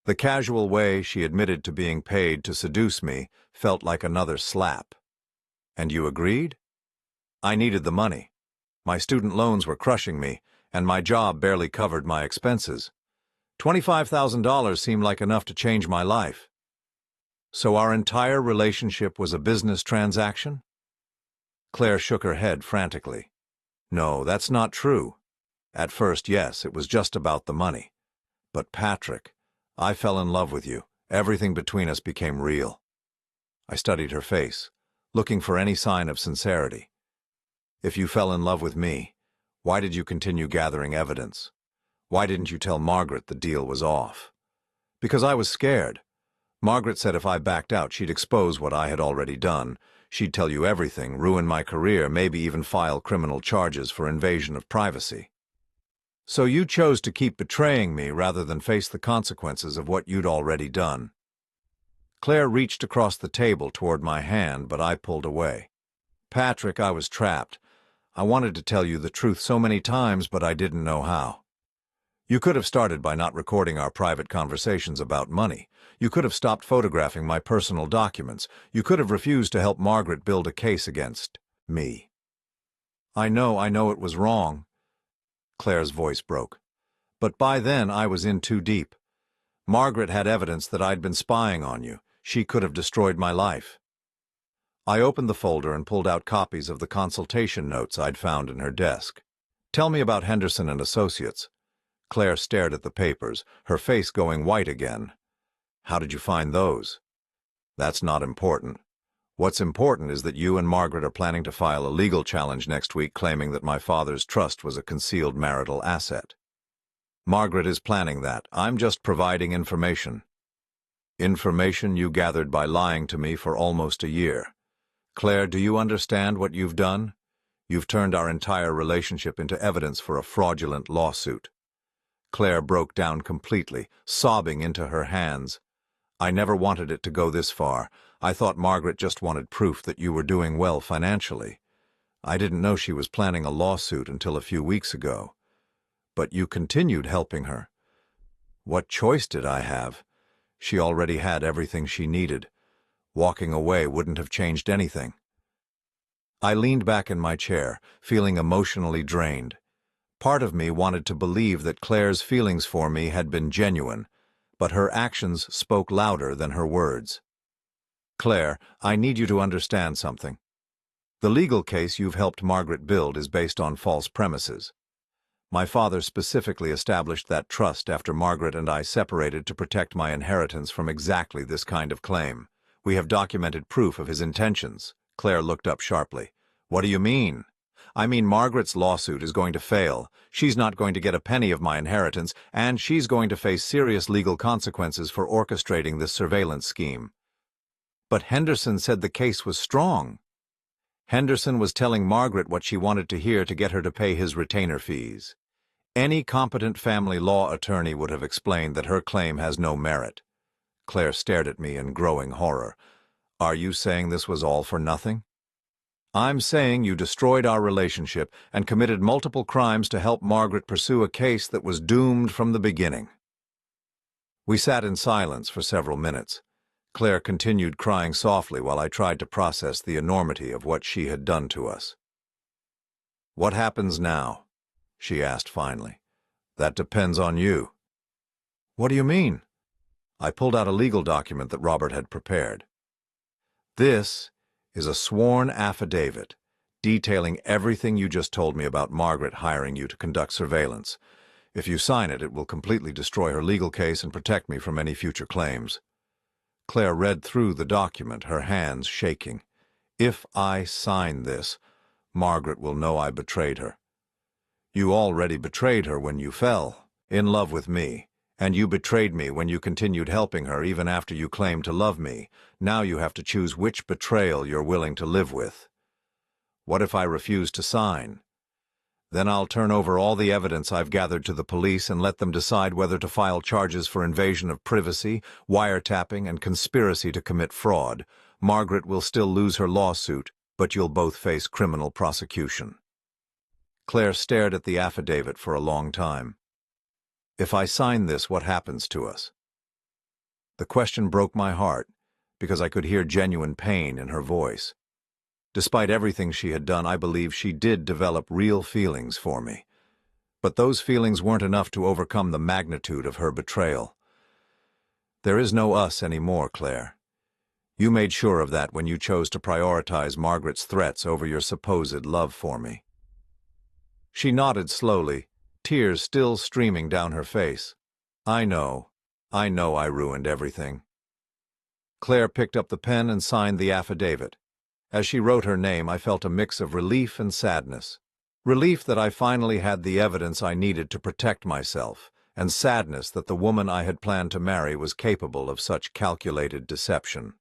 The casual way she admitted to being paid to seduce me felt like another slap. And you agreed? I needed the money. My student loans were crushing me, and my job barely covered my expenses. $25,000 seemed like enough to change my life. So our entire relationship was a business transaction? Claire shook her head frantically. No, that's not true. At first, yes, it was just about the money. But Patrick, I fell in love with you. Everything between us became real. I studied her face, looking for any sign of sincerity. If you fell in love with me, why did you continue gathering evidence? Why didn't you tell Margaret the deal was off? Because I was scared. Margaret said if I backed out, she'd expose what I had already done. She'd tell you everything, ruin my career, maybe even file criminal charges for invasion of privacy. So you chose to keep betraying me rather than face the consequences of what you'd already done. Claire reached across the table toward my hand, but I pulled away. Patrick, I was trapped. I wanted to tell you the truth so many times, but I didn't know how. You could have started by not recording our private conversations about money. You could have stopped photographing my personal documents. You could have refused to help Margaret build a case against me. I know it was wrong. Claire's voice broke. But by then I was in too deep. Margaret had evidence that I'd been spying on you. She could have destroyed my life. I opened the folder and pulled out copies of the consultation notes I'd found in her desk. Tell me about Henderson and Associates. Claire stared at the papers, her face going white again. How did you find those? That's not important. What's important is that you and Margaret are planning to file a legal challenge next week claiming that my father's trust was a concealed marital asset. Margaret is planning that. I'm just providing information. Information you gathered by lying to me for almost a year. Claire, do you understand what you've done? You've turned our entire relationship into evidence for a fraudulent lawsuit. Claire broke down completely, sobbing into her hands. I never wanted it to go this far. I thought Margaret just wanted proof that you were doing well financially. I didn't know she was planning a lawsuit until a few weeks ago. But you continued helping her. What choice did I have? She already had everything she needed. Walking away wouldn't have changed anything. I leaned back in my chair, feeling emotionally drained. Part of me wanted to believe that Claire's feelings for me had been genuine, but her actions spoke louder than her words. Claire, I need you to understand something. The legal case you've helped Margaret build is based on false premises. My father specifically established that trust after Margaret and I separated to protect my inheritance from exactly this kind of claim. We have documented proof of his intentions. Claire looked up sharply. What do you mean? I mean Margaret's lawsuit is going to fail. She's not going to get a penny of my inheritance, and she's going to face serious legal consequences for orchestrating this surveillance scheme. But Henderson said the case was strong. Henderson was telling Margaret what she wanted to hear to get her to pay his retainer fees. Any competent family law attorney would have explained that her claim has no merit. Claire stared at me in growing horror. Are you saying this was all for nothing? I'm saying you destroyed our relationship and committed multiple crimes to help Margaret pursue a case that was doomed from the beginning. We sat in silence for several minutes. Claire continued crying softly while I tried to process the enormity of what she had done to us. What happens now? She asked finally. That depends on you. What do you mean? I pulled out a legal document that Robert had prepared. This is a sworn affidavit detailing everything you just told me about Margaret hiring you to conduct surveillance. If you sign it, it will completely destroy her legal case and protect me from any future claims. Claire read through the document, her hands shaking. If I sign this, Margaret will know I betrayed her. You already betrayed her when you fell in love with me, and you betrayed me when you continued helping her even after you claimed to love me. Now you have to choose which betrayal you're willing to live with. What if I refuse to sign? Then I'll turn over all the evidence I've gathered to the police and let them decide whether to file charges for invasion of privacy, wiretapping, and conspiracy to commit fraud. Margaret will still lose her lawsuit, but you'll both face criminal prosecution. Claire stared at the affidavit for a long time. If I sign this, what happens to us? The question broke my heart, because I could hear genuine pain in her voice. Despite everything she had done, I believe she did develop real feelings for me. But those feelings weren't enough to overcome the magnitude of her betrayal. There is no us anymore, Claire. You made sure of that when you chose to prioritize Margaret's threats over your supposed love for me. She nodded slowly, tears still streaming down her face. I know I ruined everything. Claire picked up the pen and signed the affidavit. As she wrote her name, I felt a mix of relief and sadness. Relief that I finally had the evidence I needed to protect myself, and sadness that the woman I had planned to marry was capable of such calculated deception.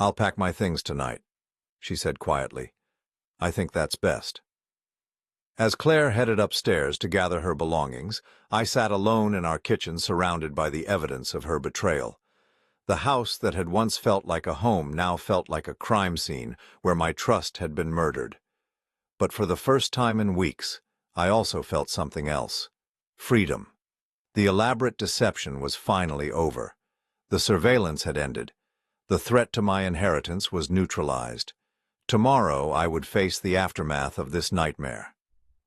I'll pack my things tonight, she said quietly. I think that's best. As Claire headed upstairs to gather her belongings, I sat alone in our kitchen surrounded by the evidence of her betrayal. The house that had once felt like a home now felt like a crime scene where my trust had been murdered. But for the first time in weeks, I also felt something else. Freedom. The elaborate deception was finally over. The surveillance had ended. The threat to my inheritance was neutralized. Tomorrow I would face the aftermath of this nightmare.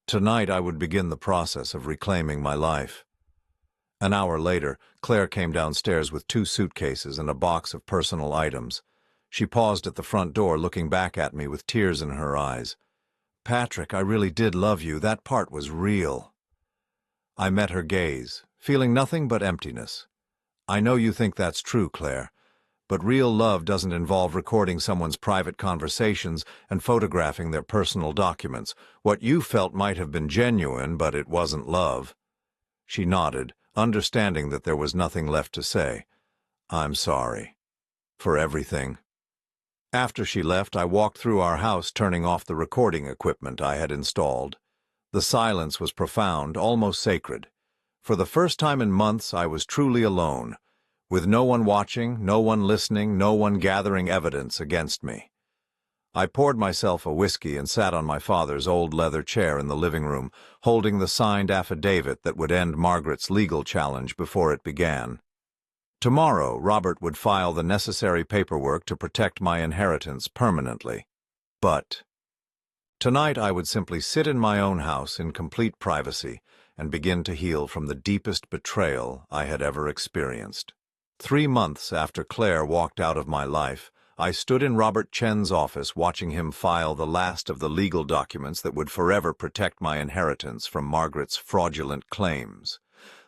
Tonight I would begin the process of reclaiming my life. An hour later, Claire came downstairs with 2 suitcases and a box of personal items. She paused at the front door, looking back at me with tears in her eyes. "Patrick, I really did love you. That part was real." I met her gaze, feeling nothing but emptiness. "I know you think that's true, Claire, but real love doesn't involve recording someone's private conversations and photographing their personal documents. What you felt might have been genuine, but it wasn't love." She nodded, understanding that there was nothing left to say. "I'm sorry. For everything." After she left, I walked through our house, turning off the recording equipment I had installed. The silence was profound, almost sacred. For the first time in months, I was truly alone, with no one watching, no one listening, no one gathering evidence against me. I poured myself a whiskey and sat on my father's old leather chair in the living room, holding the signed affidavit that would end Margaret's legal challenge before it began. Tomorrow, Robert would file the necessary paperwork to protect my inheritance permanently. But tonight I would simply sit in my own house in complete privacy and begin to heal from the deepest betrayal I had ever experienced. 3 months after Claire walked out of my life, I stood in Robert Chen's office watching him file the last of the legal documents that would forever protect my inheritance from Margaret's fraudulent claims.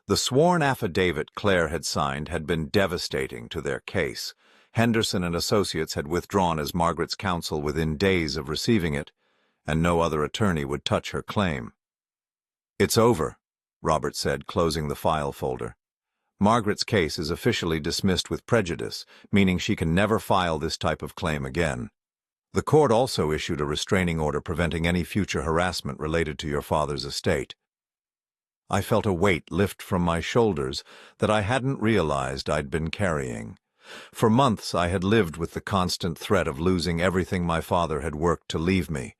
The sworn affidavit Claire had signed had been devastating to their case. Henderson and Associates had withdrawn as Margaret's counsel within days of receiving it, and no other attorney would touch her claim. "It's over," Robert said, closing the file folder. "Margaret's case is officially dismissed with prejudice, meaning she can never file this type of claim again. The court also issued a restraining order preventing any future harassment related to your father's estate." I felt a weight lift from my shoulders that I hadn't realized I'd been carrying. For months I had lived with the constant threat of losing everything my father had worked to leave me.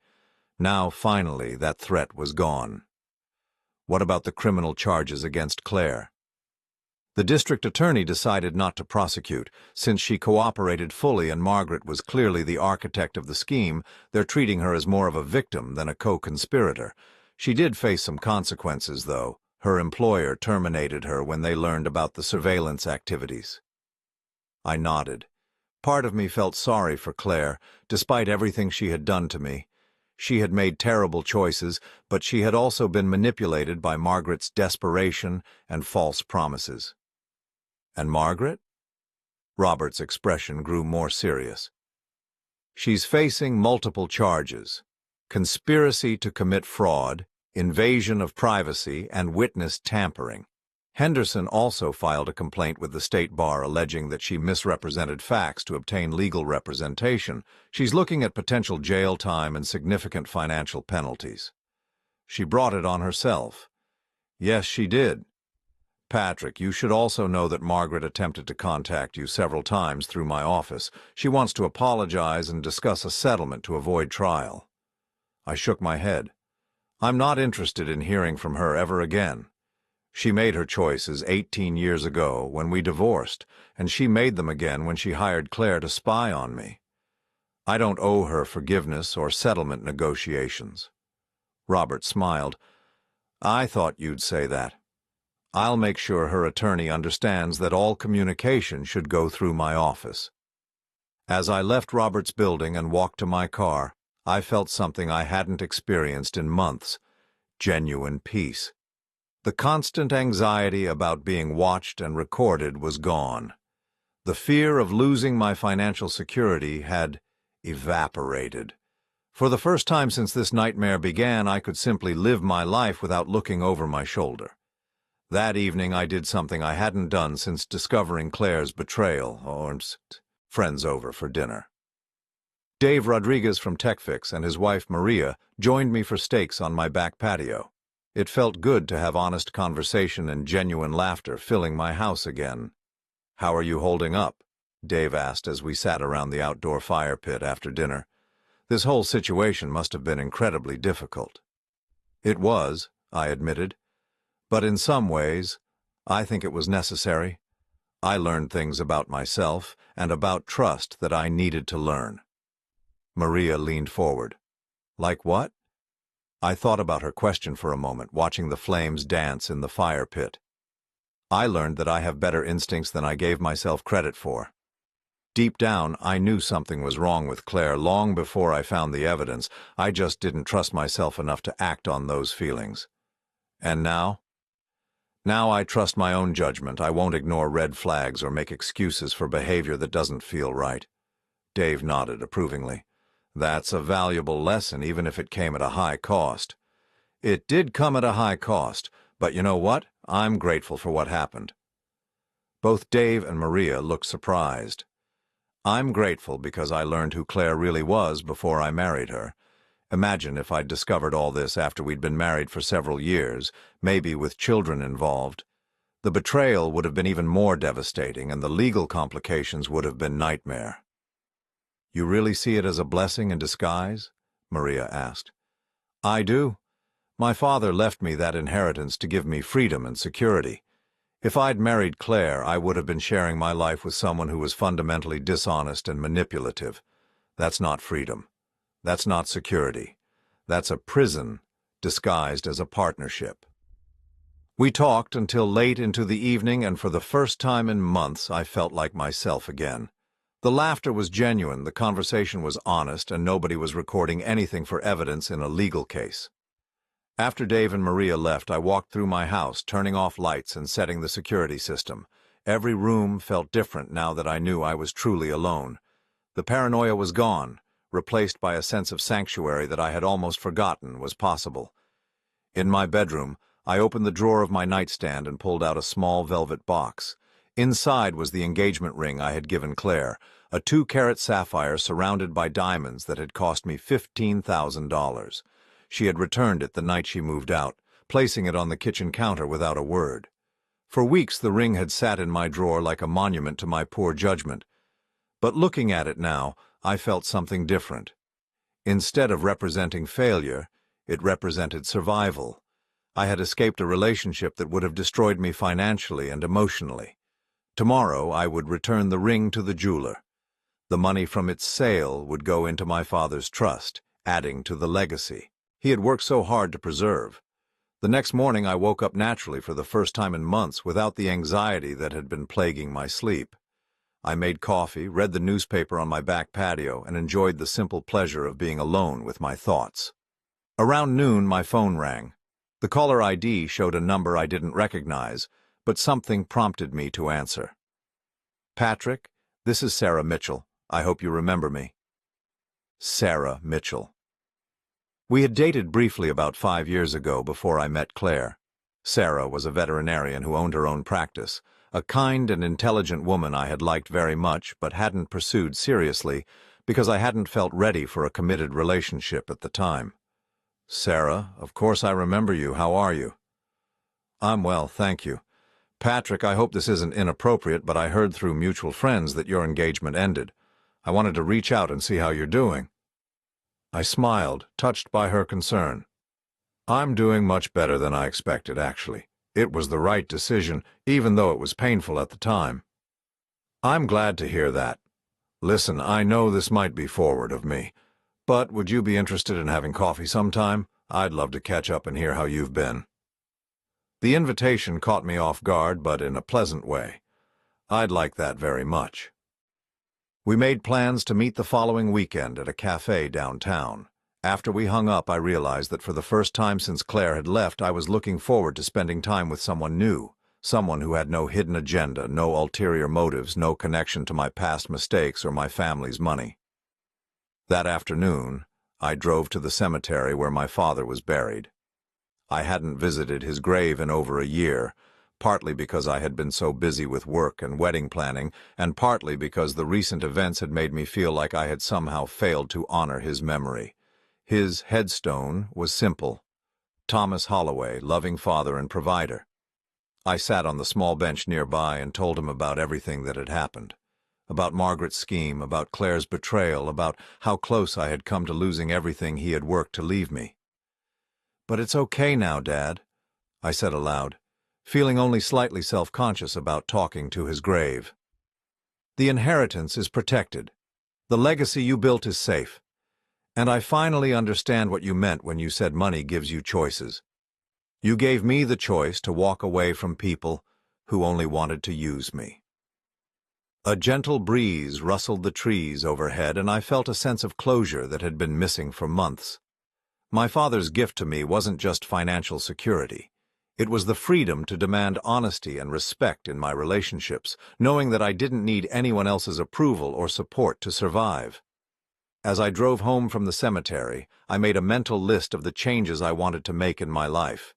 Now, finally, that threat was gone. What about the criminal charges against Claire? The district attorney decided not to prosecute. Since she cooperated fully and Margaret was clearly the architect of the scheme, they're treating her as more of a victim than a co-conspirator. She did face some consequences, though. Her employer terminated her when they learned about the surveillance activities. I nodded. Part of me felt sorry for Claire, despite everything she had done to me. She had made terrible choices, but she had also been manipulated by Margaret's desperation and false promises. And Margaret? Robert's expression grew more serious. "She's facing multiple charges: conspiracy to commit fraud, invasion of privacy, and witness tampering. Henderson also filed a complaint with the State Bar alleging that she misrepresented facts to obtain legal representation. She's looking at potential jail time and significant financial penalties." "She brought it on herself." "Yes, she did. Patrick, you should also know that Margaret attempted to contact you several times through my office. She wants to apologize and discuss a settlement to avoid trial." I shook my head. "I'm not interested in hearing from her ever again. She made her choices 18 years ago when we divorced, and she made them again when she hired Claire to spy on me. I don't owe her forgiveness or settlement negotiations." Robert smiled. "I thought you'd say that. I'll make sure her attorney understands that all communication should go through my office." As I left Robert's building and walked to my car, I felt something I hadn't experienced in months: genuine peace. The constant anxiety about being watched and recorded was gone. The fear of losing my financial security had evaporated. For the first time since this nightmare began, I could simply live my life without looking over my shoulder. That evening I did something I hadn't done since discovering Claire's betrayal, or friends over for dinner. Dave Rodriguez from TechFix and his wife Maria joined me for steaks on my back patio. It felt good to have honest conversation and genuine laughter filling my house again. "How are you holding up?" Dave asked as we sat around the outdoor fire pit after dinner. This whole situation must have been incredibly difficult. It was, I admitted, but in some ways, I think it was necessary. I learned things about myself and about trust that I needed to learn. Maria leaned forward. Like what? I thought about her question for a moment, watching the flames dance in the fire pit. I learned that I have better instincts than I gave myself credit for. Deep down, I knew something was wrong with Claire long before I found the evidence. I just didn't trust myself enough to act on those feelings. And now? Now I trust my own judgment. I won't ignore red flags or make excuses for behavior that doesn't feel right. Dave nodded approvingly. That's a valuable lesson, even if it came at a high cost. It did come at a high cost, but you know what? I'm grateful for what happened. Both Dave and Maria looked surprised. I'm grateful because I learned who Claire really was before I married her. Imagine if I'd discovered all this after we'd been married for several years, maybe with children involved. The betrayal would have been even more devastating, and the legal complications would have been nightmare. You really see it as a blessing in disguise? Maria asked. I do. My father left me that inheritance to give me freedom and security. If I'd married Claire, I would have been sharing my life with someone who was fundamentally dishonest and manipulative. That's not freedom. That's not security. That's a prison disguised as a partnership. We talked until late into the evening, and for the first time in months, I felt like myself again. The laughter was genuine, the conversation was honest, and nobody was recording anything for evidence in a legal case. After Dave and Maria left, I walked through my house, turning off lights and setting the security system. Every room felt different now that I knew I was truly alone. The paranoia was gone, replaced by a sense of sanctuary that I had almost forgotten was possible. In my bedroom, I opened the drawer of my nightstand and pulled out a small velvet box. Inside was the engagement ring I had given Claire, a 2-carat sapphire surrounded by diamonds that had cost me $15,000. She had returned it the night she moved out, placing it on the kitchen counter without a word. For weeks the ring had sat in my drawer like a monument to my poor judgment. But looking at it now, I felt something different. Instead of representing failure, it represented survival. I had escaped a relationship that would have destroyed me financially and emotionally. Tomorrow I would return the ring to the jeweler. The money from its sale would go into my father's trust, adding to the legacy he had worked so hard to preserve. The next morning I woke up naturally for the first time in months without the anxiety that had been plaguing my sleep. I made coffee, read the newspaper on my back patio, and enjoyed the simple pleasure of being alone with my thoughts. Around noon my phone rang. The caller ID showed a number I didn't recognize, but something prompted me to answer. Patrick, this is Sarah Mitchell. I hope you remember me. Sarah Mitchell. We had dated briefly about 5 years ago before I met Claire. Sarah was a veterinarian who owned her own practice, a kind and intelligent woman I had liked very much but hadn't pursued seriously because I hadn't felt ready for a committed relationship at the time. Sarah, of course I remember you. How are you? I'm well, thank you. Patrick, I hope this isn't inappropriate, but I heard through mutual friends that your engagement ended. I wanted to reach out and see how you're doing. I smiled, touched by her concern. I'm doing much better than I expected, actually. It was the right decision, even though it was painful at the time. I'm glad to hear that. Listen, I know this might be forward of me, but would you be interested in having coffee sometime? I'd love to catch up and hear how you've been. The invitation caught me off guard, but in a pleasant way. I'd like that very much. We made plans to meet the following weekend at a cafe downtown. After we hung up, I realized that for the first time since Claire had left, I was looking forward to spending time with someone new, someone who had no hidden agenda, no ulterior motives, no connection to my past mistakes or my family's money. That afternoon, I drove to the cemetery where my father was buried. I hadn't visited his grave in over a year, partly because I had been so busy with work and wedding planning, and partly because the recent events had made me feel like I had somehow failed to honor his memory. His headstone was simple: Thomas Holloway, loving father and provider. I sat on the small bench nearby and told him about everything that had happened. about Margaret's scheme, about Claire's betrayal, about how close I had come to losing everything he had worked to leave me. "But it's okay now, Dad," I said aloud, feeling only slightly self-conscious about talking to his grave. "The inheritance is protected. The legacy you built is safe. And I finally understand what you meant when you said money gives you choices. You gave me the choice to walk away from people who only wanted to use me." A gentle breeze rustled the trees overhead, and I felt a sense of closure that had been missing for months. My father's gift to me wasn't just financial security. It was the freedom to demand honesty and respect in my relationships, knowing that I didn't need anyone else's approval or support to survive. As I drove home from the cemetery, I made a mental list of the changes I wanted to make in my life.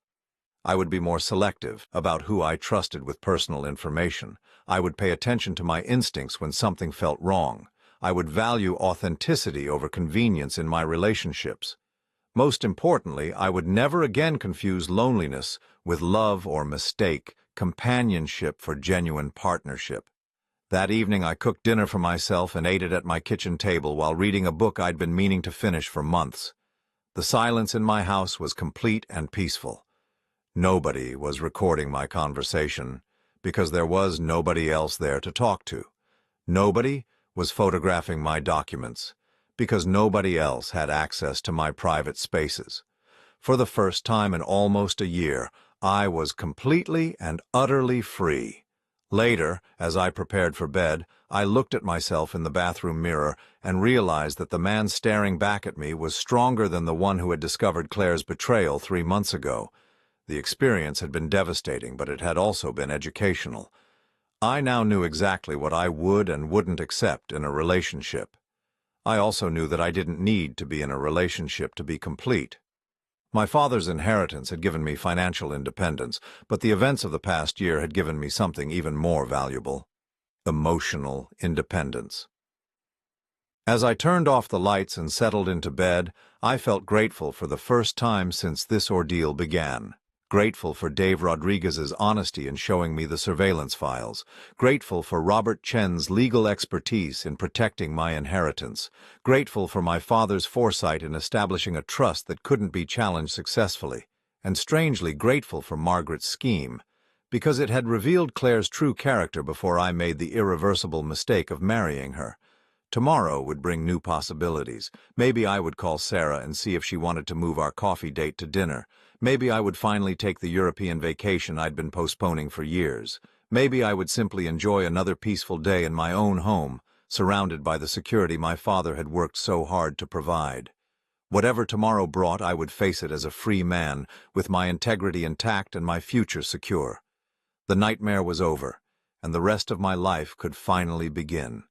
I would be more selective about who I trusted with personal information. I would pay attention to my instincts when something felt wrong. I would value authenticity over convenience in my relationships. Most importantly, I would never again confuse loneliness with love or mistake companionship for genuine partnership. That evening I cooked dinner for myself and ate it at my kitchen table while reading a book I'd been meaning to finish for months. The silence in my house was complete and peaceful. Nobody was recording my conversation because there was nobody else there to talk to. Nobody was photographing my documents because nobody else had access to my private spaces. For the first time in almost a year, I was completely and utterly free. Later, as I prepared for bed, I looked at myself in the bathroom mirror and realized that the man staring back at me was stronger than the one who had discovered Claire's betrayal 3 months ago. The experience had been devastating, but it had also been educational. I now knew exactly what I would and wouldn't accept in a relationship. I also knew that I didn't need to be in a relationship to be complete. My father's inheritance had given me financial independence, but the events of the past year had given me something even more valuable: emotional independence. As I turned off the lights and settled into bed, I felt grateful for the first time since this ordeal began. Grateful for Dave Rodriguez's honesty in showing me the surveillance files. Grateful for Robert Chen's legal expertise in protecting my inheritance. Grateful for my father's foresight in establishing a trust that couldn't be challenged successfully. And strangely grateful for Margaret's scheme, because it had revealed Claire's true character before I made the irreversible mistake of marrying her. Tomorrow would bring new possibilities. Maybe I would call Sarah and see if she wanted to move our coffee date to dinner. Maybe I would finally take the European vacation I'd been postponing for years. Maybe I would simply enjoy another peaceful day in my own home, surrounded by the security my father had worked so hard to provide. Whatever tomorrow brought, I would face it as a free man, with my integrity intact and my future secure. The nightmare was over, and the rest of my life could finally begin.